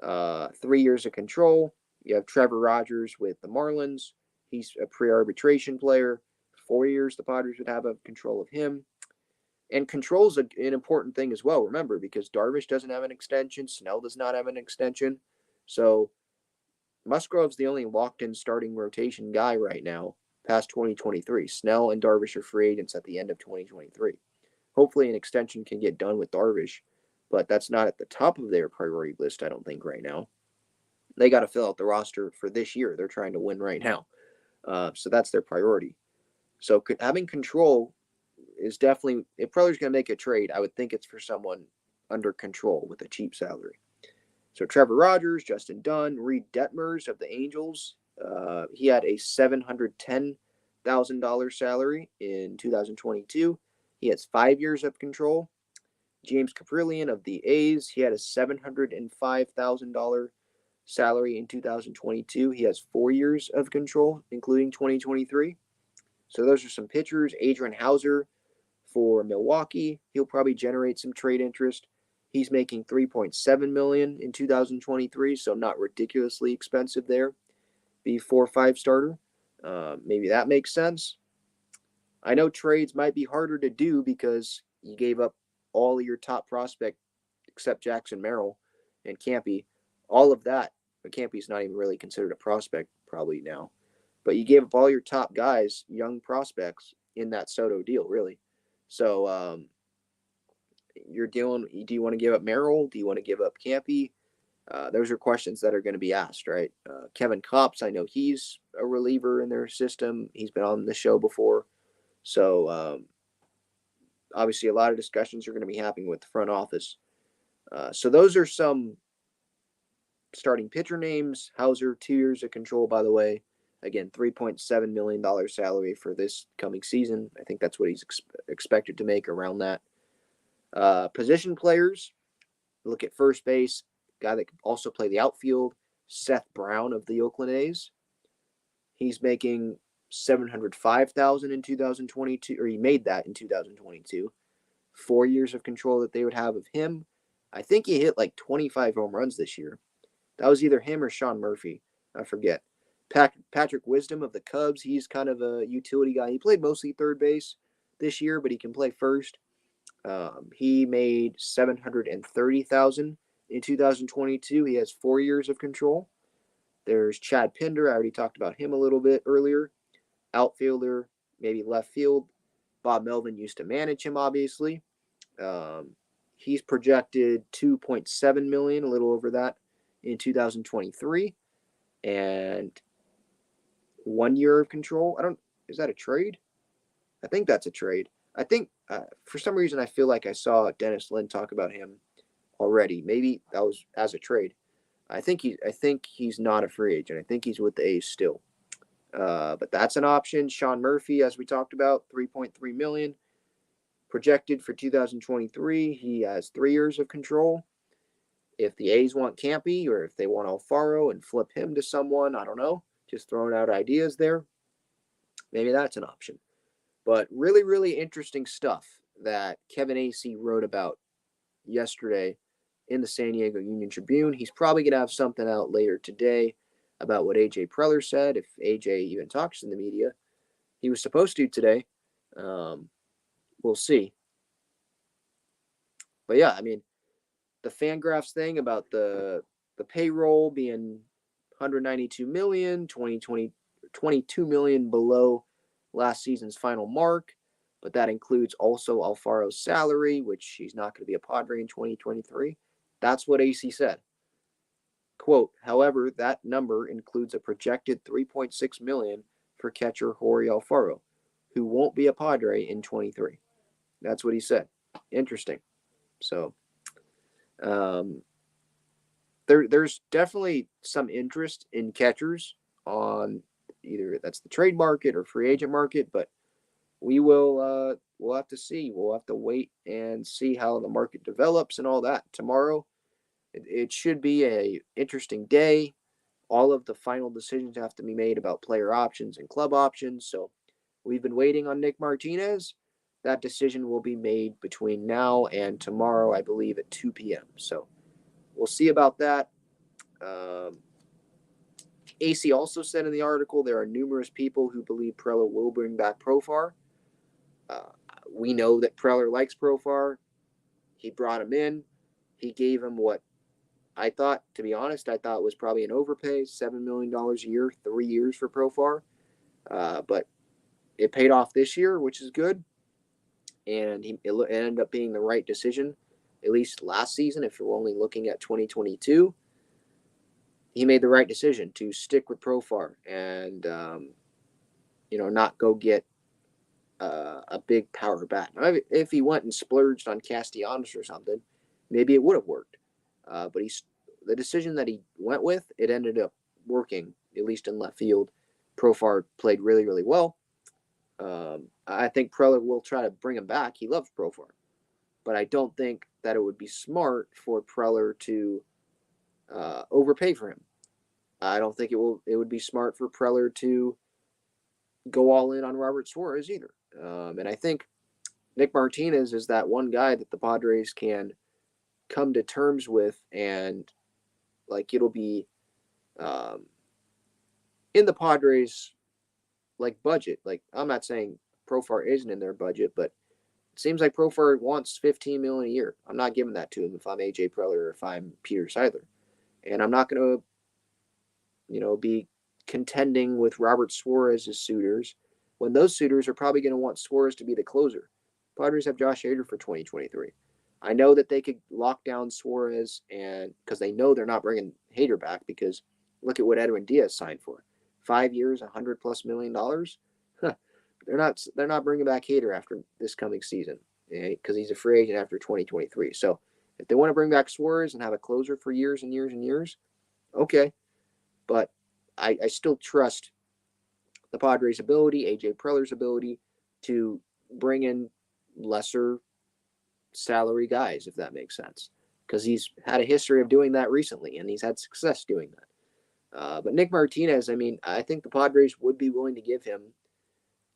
3 years of control. You have Trevor Rogers with the Marlins. He's a pre-arbitration player. 4 years the Padres would have control of him. And control is an important thing as well, remember, because Darvish doesn't have an extension. Snell does not have an extension. So Musgrove's the only locked-in starting rotation guy right now past 2023. Snell and Darvish are free agents at the end of 2023. Hopefully an extension can get done with Darvish, but that's not at the top of their priority list, I don't think, right now. They got to fill out the roster for this year. They're trying to win right now. So that's their priority. So having control is definitely, if Preller's going to make a trade, I would think it's for someone under control with a cheap salary. So Trevor Rogers, Justin Dunn, Reed Detmers of the Angels. He had a $710,000 salary in 2022. He has 5 years of control. James Caprillion of the A's, he had a $705,000 salary in 2022. He has 4 years of control, including 2023. So those are some pitchers. Adrian Hauser for Milwaukee. He'll probably generate some trade interest. He's making $3.7 million in 2023, so not ridiculously expensive there. Be 4-5 starter. Maybe that makes sense. I know trades might be harder to do because you gave up all of your top prospect except Jackson Merrill and Campy. All of that, but Campy's not even really considered a prospect probably now. But you gave up all your top guys, young prospects, in that Soto deal, really. So do you want to give up Merrill? Do you want to give up Campy? Those are questions that are going to be asked, right? Kevin Kopps, I know he's a reliever in their system. He's been on the show before. So obviously a lot of discussions are going to be happening with the front office. So those are some starting pitcher names. Hauser, 2 years of control, by the way. Again, $3.7 million salary for this coming season. I think that's what he's expected to make, around that. Position players, look at first base, guy that can also play the outfield, Seth Brown of the Oakland A's. He's making $705,000 in 2022, or he made that in 2022. 4 years of control that they would have of him. I think he hit like 25 home runs this year. That was either him or Sean Murphy. I forget. Patrick Wisdom of the Cubs, he's kind of a utility guy. He played mostly third base this year, but he can play first. He made $730,000 in 2022. He has 4 years of control. There's Chad Pinder. I already talked about him a little bit earlier. Outfielder, maybe left field. Bob Melvin used to manage him, obviously. He's projected $2.7 million, a little over that, in 2023. And 1 year of control. Is that a trade? I think that's a trade. I think for some reason I feel like I saw Dennis Lin talk about him already. Maybe that was as a trade. I think he's not a free agent. I think he's with the A's still. But that's an option. Sean Murphy, as we talked about, $3.3 million projected for 2023. He has 3 years of control. If the A's want Campy, or if they want Alfaro and flip him to someone, I don't know. Just throwing out ideas there. Maybe that's an option. But really, really interesting stuff that Kevin Acee wrote about yesterday in the San Diego Union-Tribune. He's probably going to have something out later today about what A.J. Preller said, if A.J. even talks in the media. He was supposed to today. We'll see. But yeah, I mean, the Fangraphs thing about the payroll being $192 million, 22 million below last season's final mark, but that includes also Alfaro's salary, which he's not going to be a Padre in 2023. That's what Acee said. Quote, however, that number includes a projected $3.6 million for catcher Jorge Alfaro, who won't be a Padre in 23. That's what he said. Interesting. So there's definitely some interest in catchers on either that's the trade market or free agent market, but we'll have to see. We'll have to wait and see how the market develops and all that. Tomorrow, it should be a interesting day. All of the final decisions have to be made about player options and club options. So we've been waiting on Nick Martinez. That decision will be made between now and tomorrow, I believe, at 2 p.m. So we'll see about that. Acee also said in the article there are numerous people who believe Preller will bring back Profar. We know that Preller likes Profar. He brought him in. He gave him what I thought, to be honest, was probably an overpay, $7 million a year, 3 years for Profar. But it paid off this year, which is good. And it ended up being the right decision, at least last season, if you're only looking at 2022. He made the right decision to stick with Profar and, not go get a big power bat. Now, if he went and splurged on Castellanos or something, maybe it would have worked. But the decision that he went with, it ended up working, at least in left field. Profar played really, really well. I think Preller will try to bring him back. He loves Profar. But I don't think that it would be smart for Preller to overpay for him. I don't think it would be smart for Preller to go all in on Robert Suarez either. And I think Nick Martinez is that one guy that the Padres can come to terms with, and it'll be in the Padres budget. I'm not saying Profar isn't in their budget, but it seems like Profar wants $15 million a year. I'm not giving that to him if I'm A.J. Preller or if I'm Peter Seidler, and I'm not going to be contending with Robert Suarez's suitors when those suitors are probably going to want Suarez to be the closer. Padres have Josh Hader for 2023. I know that they could lock down Suarez, and because they know they're not bringing Hader back, because look at what Edwin Diaz signed for. 5 years, $100+ million. They're not bringing back Hader after this coming season because he's a free agent after 2023. So if they want to bring back Suarez and have a closer for years and years and years, okay. But I still trust the Padres' ability, A.J. Preller's ability to bring in lesser salary guys, if that makes sense, because he's had a history of doing that recently, and he's had success doing that. But Nick Martinez, I think the Padres would be willing to give him,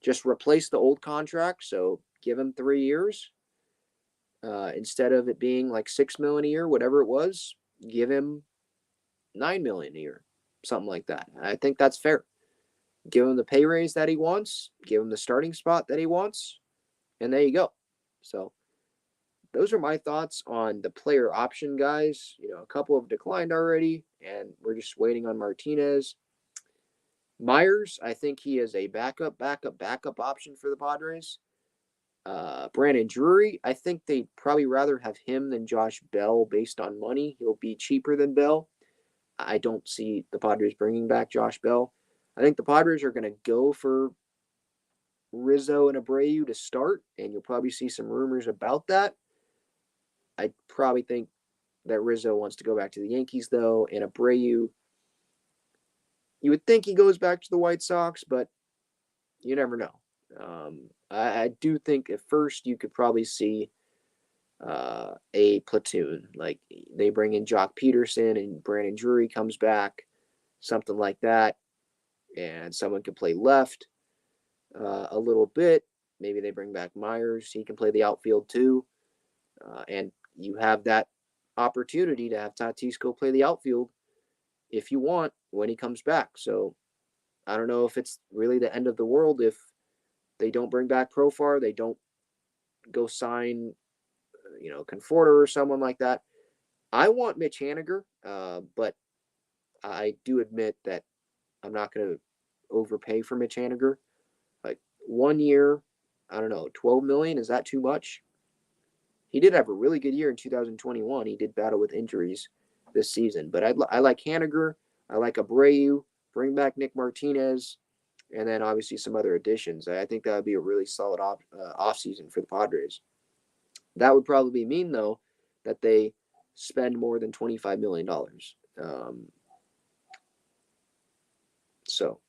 just replace the old contract, so give him 3 years. Instead of it being like $6 million a year, whatever it was, give him $9 million a year, something like that. I think that's fair. Give him the pay raise that he wants, give him the starting spot that he wants, and there you go. So those are my thoughts on the player option guys. A couple have declined already, and we're just waiting on Martinez. Myers, I think he is a backup option for the Padres. Brandon Drury, I think they'd probably rather have him than Josh Bell based on money. He'll be cheaper than Bell. I don't see the Padres bringing back Josh Bell. I think the Padres are going to go for Rizzo and Abreu to start, and you'll probably see some rumors about that. I probably think that Rizzo wants to go back to the Yankees, though, and Abreu, you would think he goes back to the White Sox, but you never know. I do think at first you could probably see a platoon. Like they bring in Jock Peterson and Brandon Drury comes back, something like that, and someone could play left a little bit. Maybe they bring back Myers. He can play the outfield too. And you have that opportunity to have Tatis go play the outfield if you want when he comes back. So I don't know if it's really the end of the world if they don't bring back Profar, they don't go sign, Conforto or someone like that. I want Mitch Haniger, but I do admit that I'm not going to overpay for Mitch Haniger. Like 1 year, I don't know, 12 million. Is that too much? He did have a really good year in 2021. He did battle with injuries this season, but I like Haniger. I like Abreu. Bring back Nick Martinez, and then obviously some other additions. I think that would be a really solid offseason for the Padres. That would probably mean, though, that they spend more than $25 million. So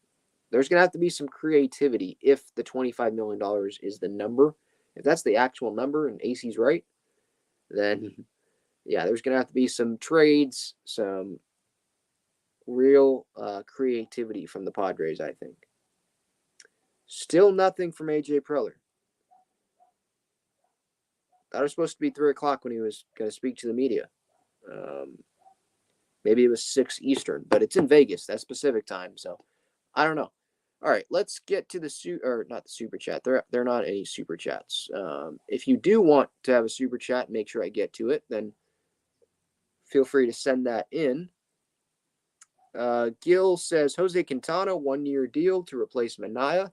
there's going to have to be some creativity if the $25 million is the number. If that's the actual number and Acee's right, then yeah, there's going to have to be some trades, some real creativity from the Padres, I think. Still nothing from A.J. Preller. That was supposed to be 3 o'clock when he was going to speak to the media. Maybe it was 6 Eastern, but it's in Vegas. That's Pacific time, so I don't know. All right, let's get to not the super chat. They're not any super chats. If you do want to have a super chat, make sure I get to it. Then feel free to send that in. Gil says Jose Quintana 1-year deal to replace Manaea.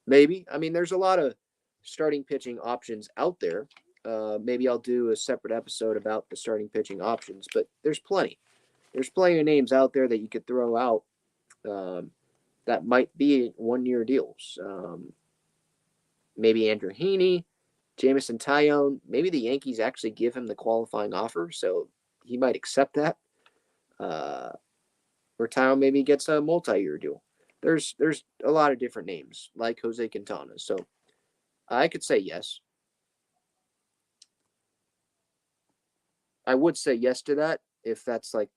Maybe. I mean, there's a lot of starting pitching options out there. Maybe I'll do a separate episode about the starting pitching options, but there's plenty. There's plenty of names out there that you could throw out that might be 1-year deals. Maybe Andrew Heaney, Jameson Taillon. Maybe the Yankees actually give him the qualifying offer, so he might accept that. Or Taillon maybe gets a multi-year deal. There's a lot of different names like Jose Quintana, so I could say yes. I would say yes to that if that's like,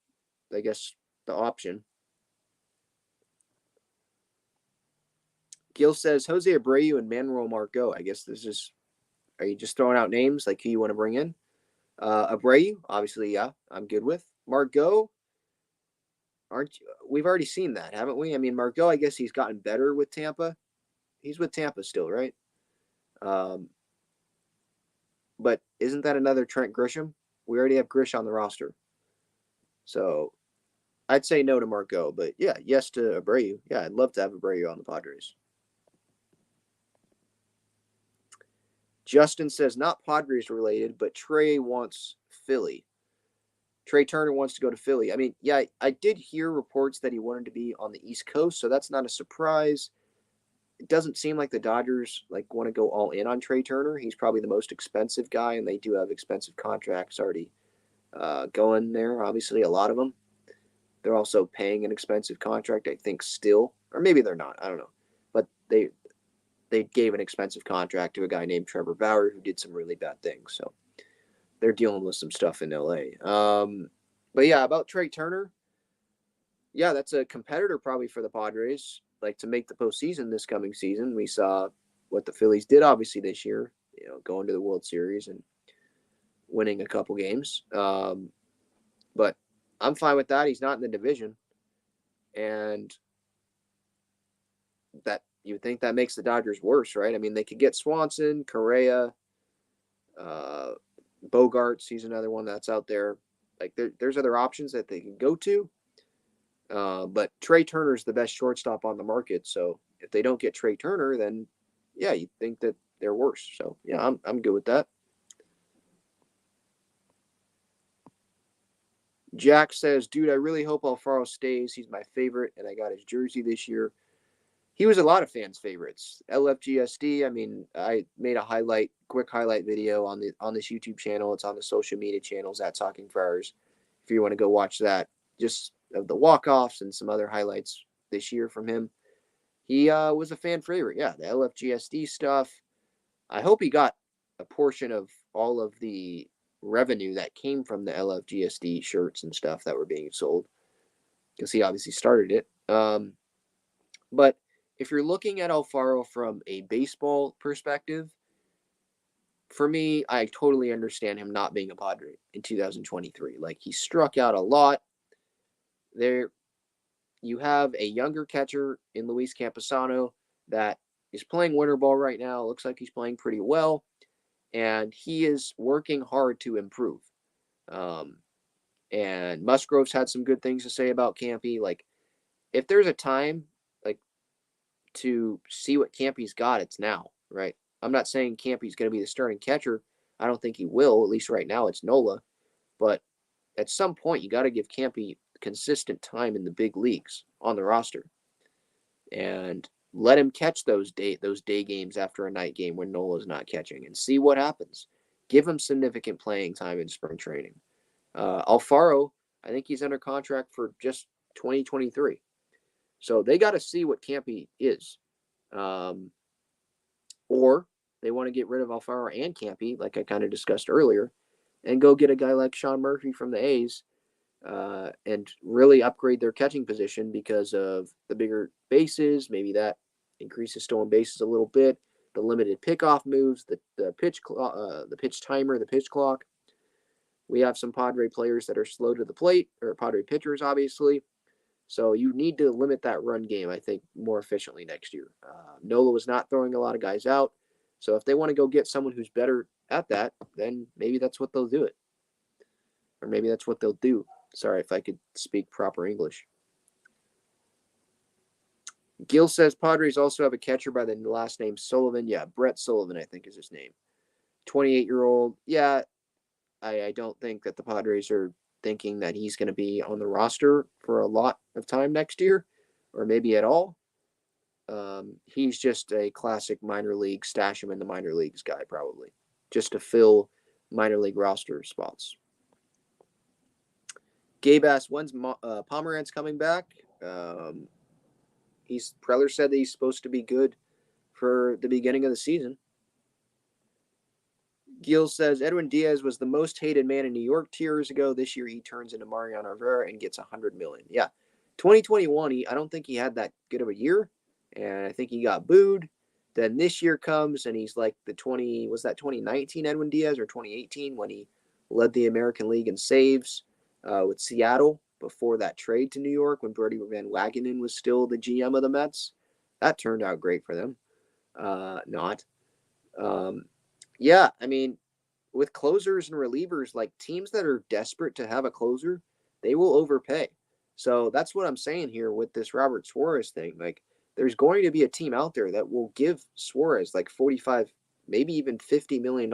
I guess, the option. Gil says Jose Abreu and Manuel Margot. I guess this is, are you just throwing out names like who you want to bring in? Abreu, obviously, yeah, I'm good with. Margot, we've already seen that, haven't we? I mean, Margot, I guess he's gotten better with Tampa. He's with Tampa still, right? But isn't that another Trent Grisham? We already have Grish on the roster. So I'd say no to Margot, but yeah, yes to Abreu. Yeah, I'd love to have Abreu on the Padres. Justin says not Padres related, but Trey wants Philly. Trey Turner wants to go to Philly. I mean, yeah, I did hear reports that he wanted to be on the East Coast, so that's not a surprise. It doesn't seem like the Dodgers want to go all in on Trey Turner. He's probably the most expensive guy, and they do have expensive contracts already going there. Obviously, a lot of them. They're also paying an expensive contract, I think, still, or maybe they're not. I don't know, but they gave an expensive contract to a guy named Trevor Bauer who did some really bad things. So they're dealing with some stuff in LA. But yeah, about Trey Turner, yeah, that's a competitor probably for the Padres, to make the postseason this coming season. We saw what the Phillies did, obviously, this year, going to the World Series and winning a couple games. But I'm fine with that. He's not in the division. And that you would think that makes the Dodgers worse, right? I mean, they could get Swanson, Correa, Bogarts. He's another one that's out there. There's other options that they can go to. But Trey Turner's the best shortstop on the market. So if they don't get Trey Turner, then yeah, you'd think that they're worse. So yeah, I'm good with that. Jack says, dude, I really hope Alfaro stays. He's my favorite, and I got his jersey this year. He was a lot of fans' favorites. LFGSD, I mean, I made a quick highlight video on this YouTube channel. It's on the social media channels at Talking Friars. If you want to go watch that, just of the walk-offs and some other highlights this year from him. He was a fan favorite. Yeah, the LFGSD stuff. I hope he got a portion of all of the revenue that came from the LFGSD shirts and stuff that were being sold, because he obviously started it. But if you're looking at Alfaro from a baseball perspective, for me, I totally understand him not being a Padre in 2023. He struck out a lot. There, you have a younger catcher in Luis Camposano that is playing winter ball right now. Looks like he's playing pretty well, and he is working hard to improve. And Musgrove's had some good things to say about Campy. If there's a time, to see what Campy's got, it's now, right? I'm not saying Campy's going to be the starting catcher. I don't think he will. At least right now, it's Nola. But at some point, you got to give Campy consistent time in the big leagues on the roster, and let him catch those day games after a night game when Nola's not catching, and see what happens. Give him significant playing time in spring training. Alfaro, I think he's under contract for just 2023. So they got to see what Campy is. Or they want to get rid of Alfaro and Campy, like I kind of discussed earlier, and go get a guy like Sean Murphy from the A's and really upgrade their catching position because of the bigger bases. Maybe that increases stolen bases a little bit. The limited pickoff moves, the pitch timer, the pitch clock. We have some Padre players that are slow to the plate, or Padre pitchers, obviously. So you need to limit that run game, I think, more efficiently next year. Nola was not throwing a lot of guys out. So if they want to go get someone who's better at that, then maybe that's what they'll do it. Or maybe that's what they'll do. Sorry if I could speak proper English. Gil says Padres also have a catcher by the last name Sullivan. Yeah, Brett Sullivan, I think is his name. 28-year-old. Yeah, I don't think that the Padres are thinking that he's going to be on the roster for a lot of time next year, or maybe at all. He's just a classic minor league, stash him in the minor leagues guy, probably, just to fill minor league roster spots. Gabe asked, when's Pomeranz coming back? Preller said that he's supposed to be good for the beginning of the season. Gil says Edwin Diaz was the most hated man in New York 2 years ago. This year he turns into Mariano Rivera and gets $100 million. Yeah, 2021. I don't think he had that good of a year, and I think he got booed. Then this year comes and he's like was that 2019 Edwin Diaz or 2018 when he led the American League in saves with Seattle before that trade to New York when Bertie Van Wagenen was still the GM of the Mets. That turned out great for them. Not. Yeah, I mean, with closers and relievers, like teams that are desperate to have a closer, they will overpay. So that's what I'm saying here with this Robert Suarez thing. Like, there's going to be a team out there that will give Suarez like 45, maybe even $50 million.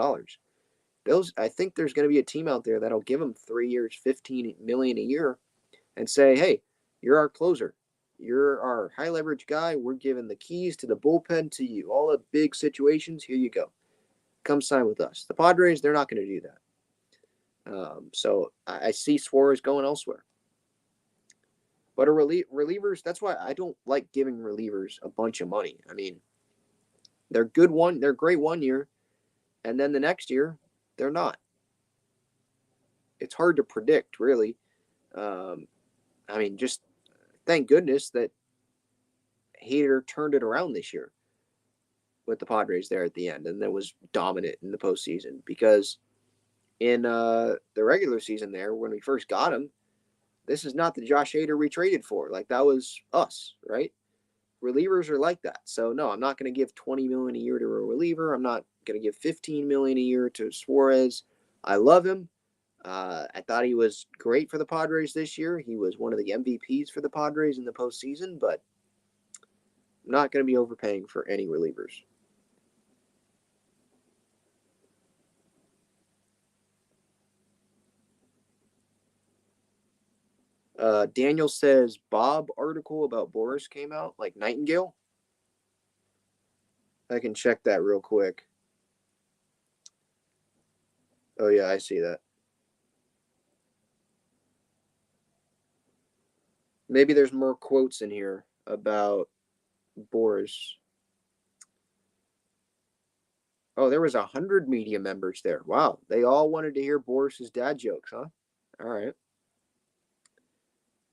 I think there's going to be a team out there that'll give him 3 years, $15 million a year and say, hey, you're our closer. You're our high leverage guy. We're giving the keys to the bullpen to you. All the big situations, here you go. Come sign with us. The Padres, they're not going to do that. So I see Suarez going elsewhere. But relievers, that's why I don't like giving relievers a bunch of money. I mean, they're great 1 year, and then the next year, they're not. It's hard to predict, really. I mean, just thank goodness that Hader turned it around this year with the Padres there at the end, and that was dominant in the postseason. Because in the regular season there, when we first got him, this is not the Josh Hader we traded for. Like, that was us, right? Relievers are like that. So, no, I'm not going to give $20 million a year to a reliever. I'm not going to give $15 million a year to Suarez. I love him. I thought he was great for the Padres this year. He was one of the MVPs for the Padres in the postseason, but I'm not going to be overpaying for any relievers. Daniel says Bob article about Boras came out, like Nightingale. I can check that real quick. Oh, yeah, I see that. Maybe there's more quotes in here about Boras. Oh, there was 100 media members there. Wow. They all wanted to hear Boras' dad jokes, huh? All right.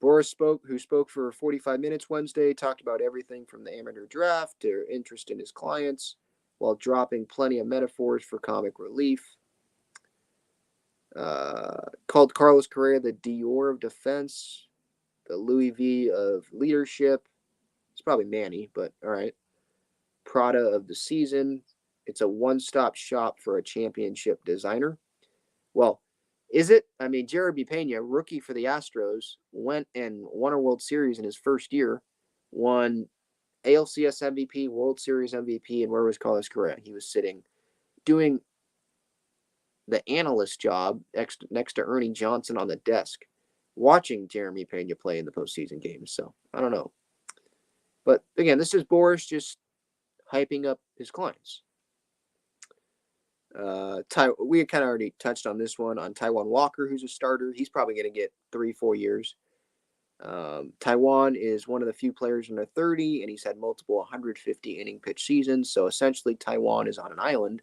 Boras who spoke for 45 minutes Wednesday, talked about everything from the amateur draft to interest in his clients, while dropping plenty of metaphors for comic relief. Called Carlos Correa the Dior of defense, the Louis V of leadership. It's probably Manny, but all right. Prada of the season. It's a one-stop shop for a championship designer. Well, is it? I mean, Jeremy Pena, rookie for the Astros, went and won a World Series in his first year, won ALCS MVP, World Series MVP, and where was Carlos Correa? He was sitting doing the analyst job next to Ernie Johnson on the desk, watching Jeremy Pena play in the postseason games. So I don't know. But again, this is Boras just hyping up his clients. We kind of already touched on this one on Taijuan Walker, who's a starter. He's probably going to get 3-4 years. Taijuan is one of the few players under 30, and he's had multiple 150 inning pitch seasons. So essentially, Taijuan is on an island.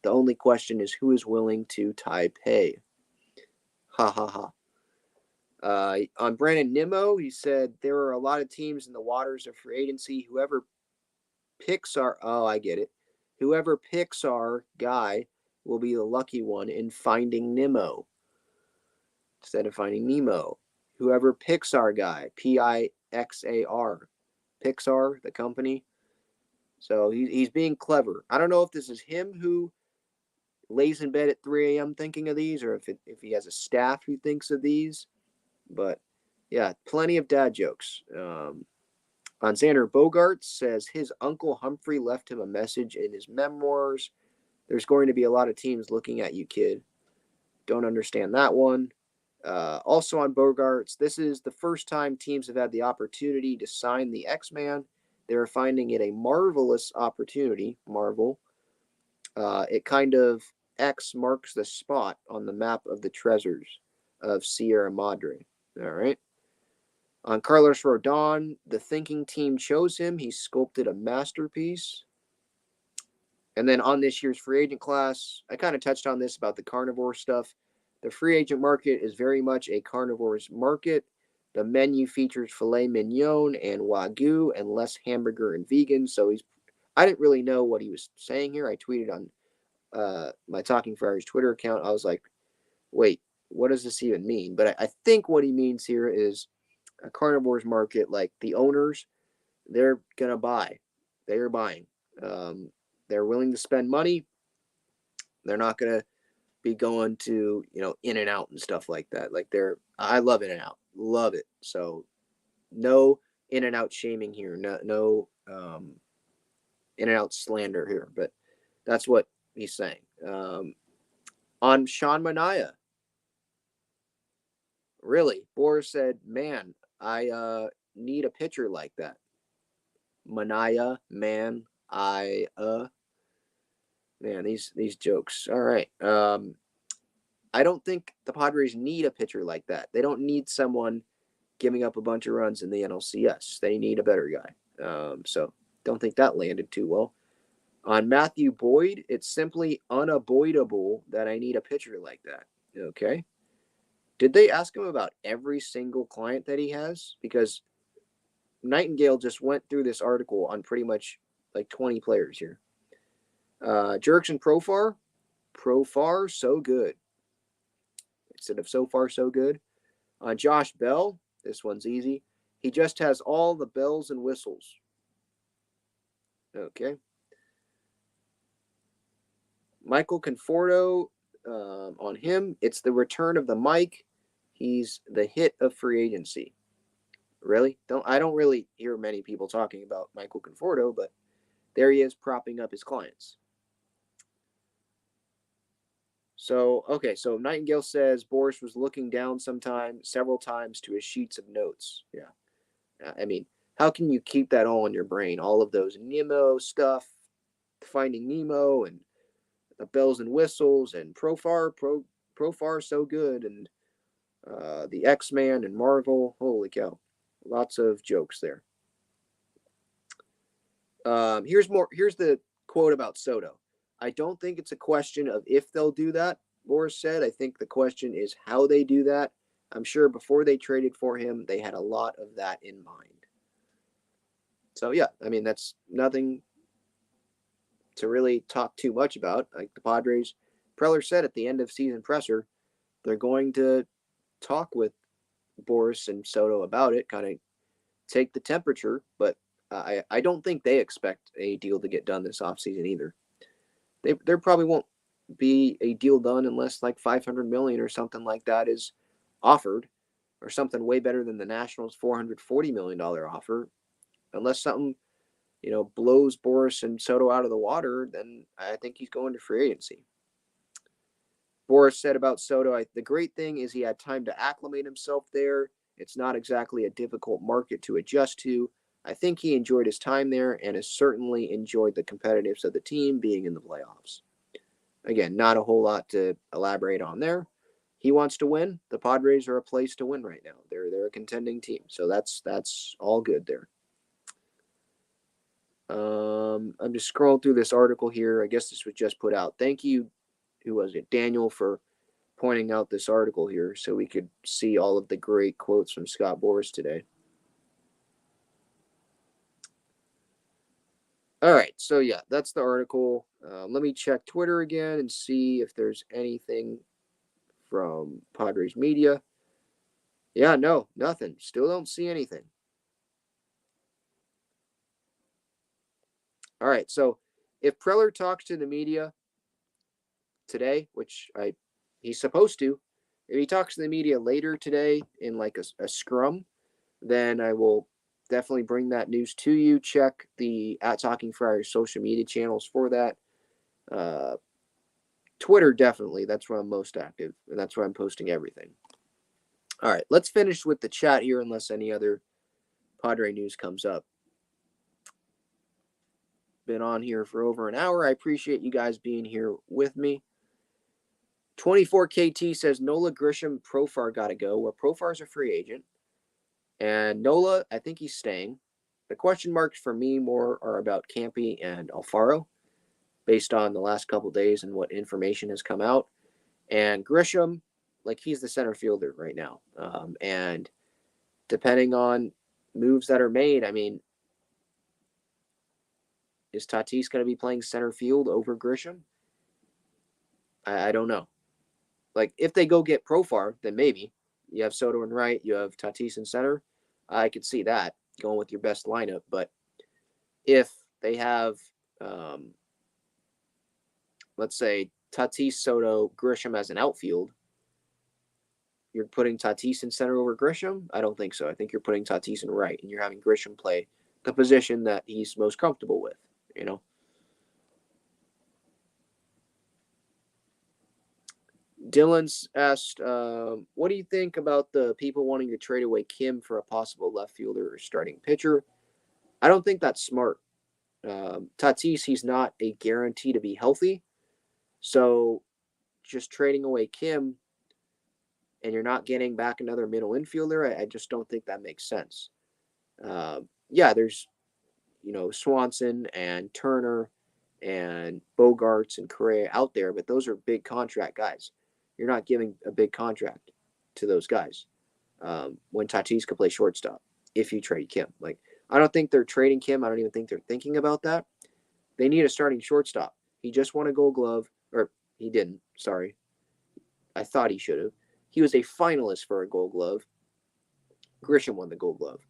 The only question is who is willing to Taipei. Ha ha ha. On Brandon Nimmo, he said there are a lot of teams in the waters of free agency. Whoever picks I get it. Whoever picks our guy will be the lucky one in finding Nemo instead of finding Nemo. Whoever picks our guy, Pixar, Pixar, the company. So he's being clever. I don't know if this is him who lays in bed at 3 a.m. thinking of these, or if he has a staff who thinks of these. But yeah, plenty of dad jokes. On Xander Bogaerts says his uncle Humphrey left him a message in his memoirs. There's going to be a lot of teams looking at you, kid. Don't understand that one. Also on Bogaerts, this is the first time teams have had the opportunity to sign the X-Man. They're finding it a marvelous opportunity, Marvel. It kind of X marks the spot on the map of the treasures of Sierra Madre. All right. On Carlos Rodon, the thinking team chose him. He sculpted a masterpiece. And then on this year's free agent class, I kind of touched on this about the carnivore stuff. The free agent market is very much a carnivore's market. The menu features filet mignon and wagyu and less hamburger and vegan. So I didn't really know what he was saying here. I tweeted on my Talking Friars Twitter account. I was like, wait, what does this even mean? But I think what he means here is a carnivore's market, like the owners, they're going to buy. They are buying. They're willing to spend money. They're not going to be going to, In-N-Out and stuff like that. I love In-N-Out. Love it. So no In-N-Out shaming here. No In-N-Out slander here. But that's what he's saying. On Sean Manaea, really, Boras said, man, I need a pitcher like that. Manaea, man, man, these jokes. All right. I don't think the Padres need a pitcher like that. They don't need someone giving up a bunch of runs in the NLCS. They need a better guy. So don't think that landed too well. On Matthew Boyd, it's simply unavoidable that I need a pitcher like that. Okay. Did they ask him about every single client that he has? Because Nightingale just went through this article on pretty much like 20 players here. Jurickson Profar, so good. Instead of so far, so good. Josh Bell, this one's easy. He just has all the bells and whistles. Okay. Michael Conforto, on him, it's the return of the mic. He's the hit of free agency. Really? I don't really hear many people talking about Michael Conforto, but there he is propping up his clients. So Nightingale says Boras was looking down several times to his sheets of notes. Yeah. I mean, how can you keep that all in your brain? All of those Nemo stuff, Finding Nemo and the bells and whistles and Profar so good, and the X-Man and Marvel. Holy cow. Lots of jokes there. Here's the quote about Soto. I don't think it's a question of if they'll do that, Boras said. I think the question is how they do that. I'm sure before they traded for him, they had a lot of that in mind. So, yeah, I mean, that's nothing to really talk too much about. Like the Padres, Preller said at the end of season presser, they're going to talk with Boras and Soto about it, kind of take the temperature, but I don't think they expect a deal to get done this offseason either. There probably won't be a deal done unless like $500 million or something like that is offered, or something way better than the Nationals' $440 million offer, unless something blows Boras and Soto out of the water, then I think he's going to free agency. Boras said about Soto, the great thing is he had time to acclimate himself there. It's not exactly a difficult market to adjust to. I think he enjoyed his time there and has certainly enjoyed the competitiveness of the team being in the playoffs. Again, not a whole lot to elaborate on there. He wants to win. The Padres are a place to win right now. They're a contending team, so that's all good there. I'm just scrolling through this article here. I guess this was just put out. Thank you, who was it, Daniel, for pointing out this article here so we could see all of the great quotes from Scott Boras today. All right, so yeah, that's the article. Let me check Twitter again and see if there's anything from Padres media. Yeah, no, nothing. Still don't see anything. All right, so if Preller talks to the media today, which he's supposed to, if he talks to the media later today in like a scrum, then I will definitely bring that news to you. Check the @Talking Friars social media channels for that. Twitter, definitely. That's where I'm most active, and that's where I'm posting everything. All right, let's finish with the chat here unless any other Padre news comes up. Been on here for over an hour. I appreciate you guys being here with me. 24KT says Nola, Grisham, Profar got to go. Well, Profar's a free agent. And Nola, I think he's staying. The question marks for me more are about Campy and Alfaro, based on the last couple days and what information has come out. And Grisham, like, he's the center fielder right now. And depending on moves that are made, I mean, is Tatis going to be playing center field over Grisham? I don't know. Like, if they go get Profar, then maybe. You have Soto in right, you have Tatis in center. I could see that going with your best lineup. But if they have, let's say, Tatis, Soto, Grisham as an outfield, you're putting Tatis in center over Grisham? I don't think so. I think you're putting Tatis in right, and you're having Grisham play the position that he's most comfortable with, Dylan's asked, what do you think about the people wanting to trade away Kim for a possible left fielder or starting pitcher? I don't think that's smart. Tatis, he's not a guarantee to be healthy. So just trading away Kim and you're not getting back another middle infielder, I just don't think that makes sense. Yeah, there's, Swanson and Turner and Bogarts and Correa out there, but those are big contract guys. You're not giving a big contract to those guys when Tatis could play shortstop if you trade Kim. Like, I don't think they're trading Kim. I don't even think they're thinking about that. They need a starting shortstop. He just won a Gold Glove, or he didn't. Sorry. I thought he should have. He was a finalist for a Gold Glove. Grisham won the Gold Glove.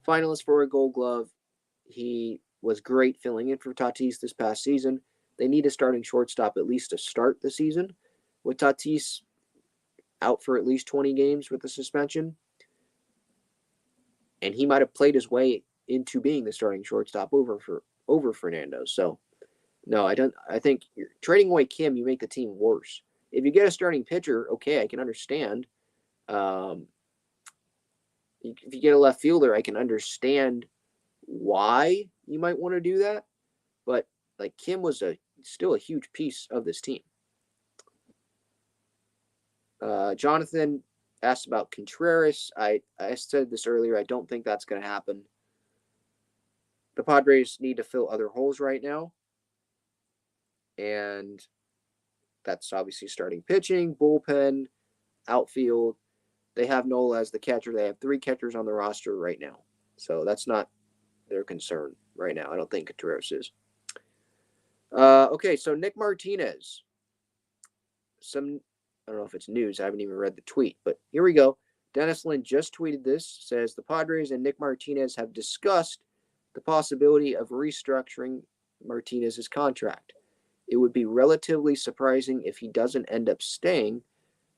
Finalist for a Gold Glove. He was great filling in for Tatis this past season. They need a starting shortstop at least to start the season. With Tatis out for at least 20 games with the suspension. And he might have played his way into being the starting shortstop over Fernando. So, no, I don't. I think you're trading away Kim, you make the team worse. If you get a starting pitcher, okay, I can understand. If you get a left fielder, I can understand why you might want to do that. But, like, Kim was still a huge piece of this team. Jonathan asked about Contreras. I said this earlier. I don't think that's going to happen. The Padres need to fill other holes right now. And that's obviously starting pitching, bullpen, outfield. They have Nola as the catcher. They have 3 catchers on the roster right now. So that's not their concern right now. I don't think Contreras is. Okay, so Nick Martinez. I don't know if it's news. I haven't even read the tweet, but here we go. Dennis Lynn just tweeted this, says the Padres and Nick Martinez have discussed the possibility of restructuring Martinez's contract. It would be relatively surprising if he doesn't end up staying,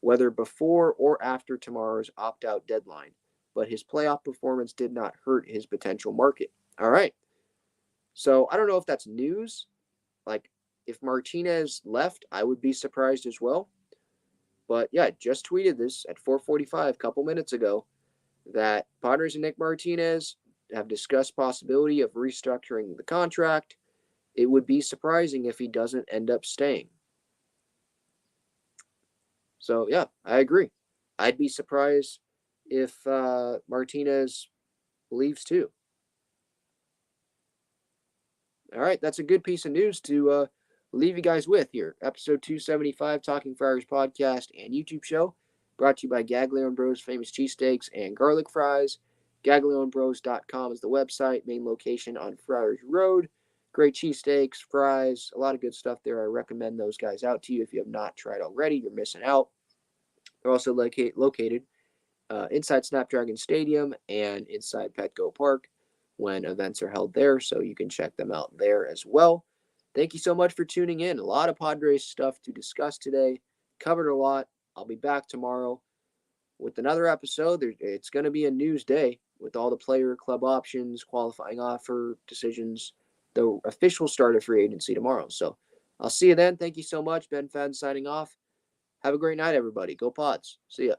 whether before or after tomorrow's opt-out deadline, but his playoff performance did not hurt his potential market. All right. So I don't know if that's news. Like, if Martinez left, I would be surprised as well. But yeah, just tweeted this at 4:45 a couple minutes ago that Padres and Nick Martinez have discussed possibility of restructuring the contract. It would be surprising if he doesn't end up staying. So yeah, I agree. I'd be surprised if Martinez leaves too. All right, that's a good piece of news to leave you guys with here. Episode 275, Talking Friars podcast and YouTube show, brought to you by Gaglione Bros Famous Cheesesteaks and Garlic Fries. GaglioneBros.com is the website, main location on Friars Road. Great cheesesteaks, fries, a lot of good stuff there. I recommend those guys out to you. If you have not tried already, you're missing out. They're also located inside Snapdragon Stadium and inside Petco Park when events are held there, so you can check them out there as well. Thank you so much for tuning in. A lot of Padres stuff to discuss today. Covered a lot. I'll be back tomorrow with another episode. It's going to be a news day with all the player club options, qualifying offer decisions, the official start of free agency tomorrow. So I'll see you then. Thank you so much. Ben Fadden signing off. Have a great night, everybody. Go Pods. See ya.